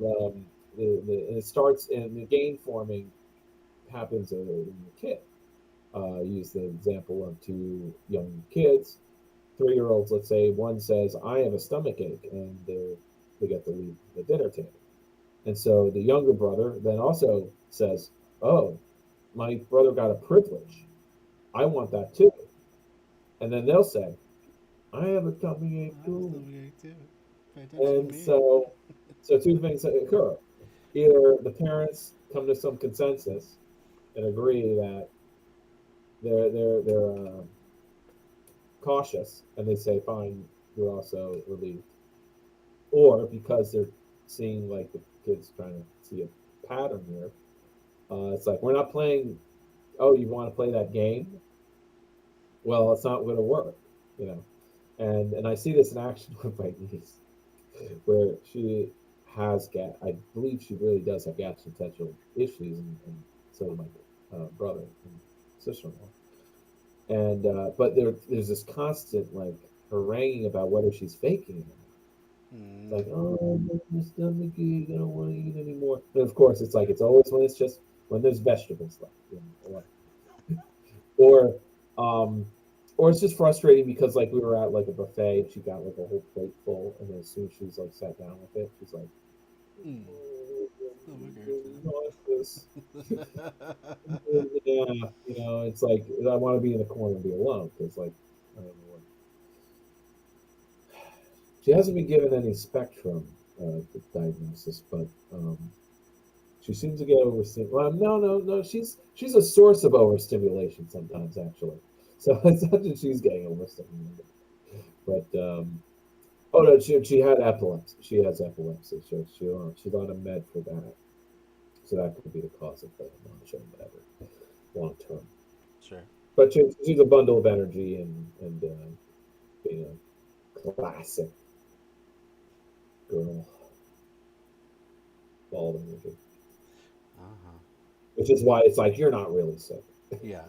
it starts in the game forming. Happens in a kid. Use the example of two young kids, 3-year-olds. Let's say one says, "I have a stomach ache," and they get to leave the dinner table. And so the younger brother then also says, "Oh, my brother got a privilege. I want that too." And then they'll say, "I have a tummy ache too." And so two things occur. Either the parents come to some consensus and agree that they're cautious, and they say, "Fine, you're also relieved," or because they're seeing like the kids trying to see a pattern here, it's like we're not playing. Oh, you want to play that game? Well, it's not going to work, And I see this in action with my niece, where she has I believe she really does have gastrointestinal issues, and so do my brother and sister-in-law. And but there's this constant like haranguing about whether she's faking it. Like, "Oh, my stomach ache, I don't want to eat anymore." And of course, it's like it's always when there's vegetables left, or it's just frustrating because like we were at like a buffet and she got like a whole plate full, and then as soon as she's like sat down with it, she's like, yeah, it's like I want to be in the corner and be alone because like I don't know what. She hasn't been given any spectrum diagnosis, but she seems to get overstimulated. Well, no. She's a source of overstimulation sometimes, actually. So it's not that she's getting overstimulated, but oh no, she had epilepsy. She has epilepsy, so she's on a med for that. So that could be the cause of the nausea, whatever, long term. Sure. But she's a bundle of energy and being a classic girl, ball of energy. Which is why it's like you're not really sick. Yeah.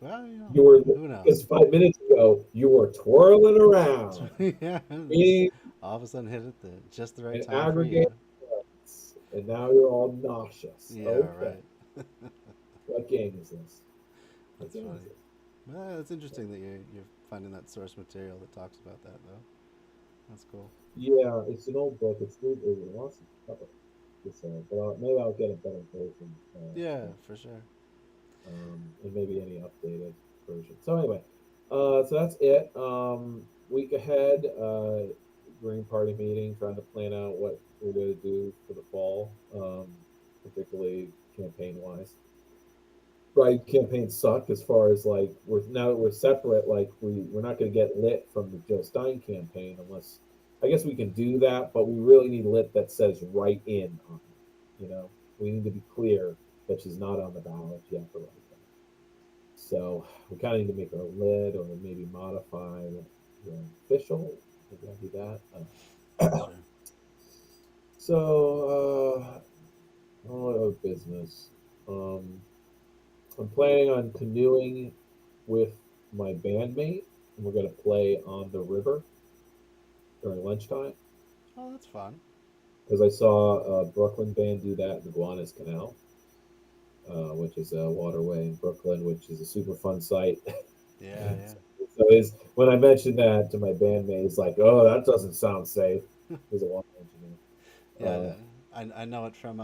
Well, you were, who knows? because 5 minutes ago you were twirling around. Yeah. All of a sudden hit it just the right time for you. And now you're all nauseous. Yeah, okay. Right. What game is this? That's funny. Well, it's interesting that you're finding that source material that talks about that, though. That's cool. Yeah, it's an old book. It's lots of cover. But maybe I'll get a better version. Yeah, for sure. And maybe any updated version. So anyway, so that's it. Week ahead, Green Party meeting, trying to plan out what we're going to do for the fall, particularly campaign-wise. Right, campaigns suck as far as like now that we're separate. Like we're not going to get lit from the Joe Stein campaign unless I guess we can do that, but we really need lit that says "write in" on it. We need to be clear that she's not on the ballot yet for anything. So we kind of need to make her lit or maybe modify the official. Maybe I'll do that. So all of business. I'm planning on canoeing with my bandmate, and we're going to play on the river during lunchtime. Oh, that's fun. Because I saw a Brooklyn band do that in the Gowanus Canal, which is a waterway in Brooklyn, which is a super fun site. Yeah. So when I mentioned that to my bandmate, he's like, "Oh, that doesn't sound safe." He's a water engineer. Yeah, I know it from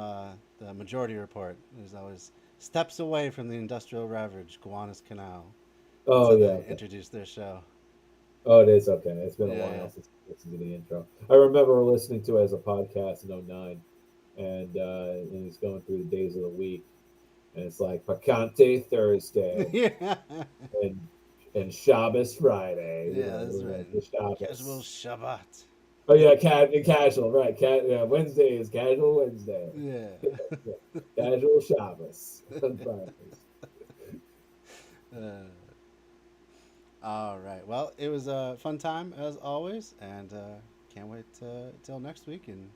the Majority Report. There's always steps away from the industrial ravage, Gowanus Canal. Oh, So yeah. they Okay. introduced their show. Oh, it is okay. It's been a Yeah. while since I listened to the intro. I remember listening to it as a podcast in '09, and he's going through the days of the week, and it's like Picante Thursday Yeah. and Shabbos Friday. You Yeah, know, that's like right. the Shabbos. Casual Shabbat. Oh yeah, casual, right? Yeah, Wednesday is casual Wednesday. Yeah. Yeah. Casual Shabbos on Fridays. All right. Well, it was a fun time as always, and can't wait till next week and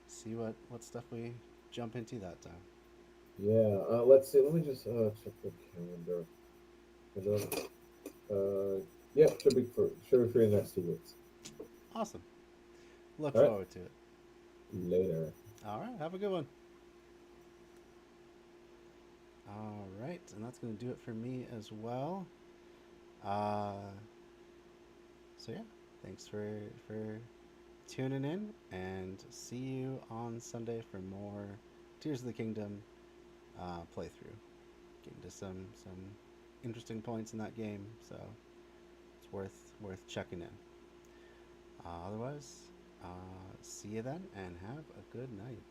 see what stuff we jump into that time. Yeah. Let's see. Let me just check the calendar. Yeah, should be free in the next 2 weeks. Awesome. Look All right. forward to it. Later. All right. Have a good one. All right, and that's going to do it for me as well. So yeah, thanks for tuning in, and see you on Sunday for more Tears of the Kingdom playthrough. Getting to some interesting points in that game, so it's worth checking in. Otherwise, see you then, and have a good night.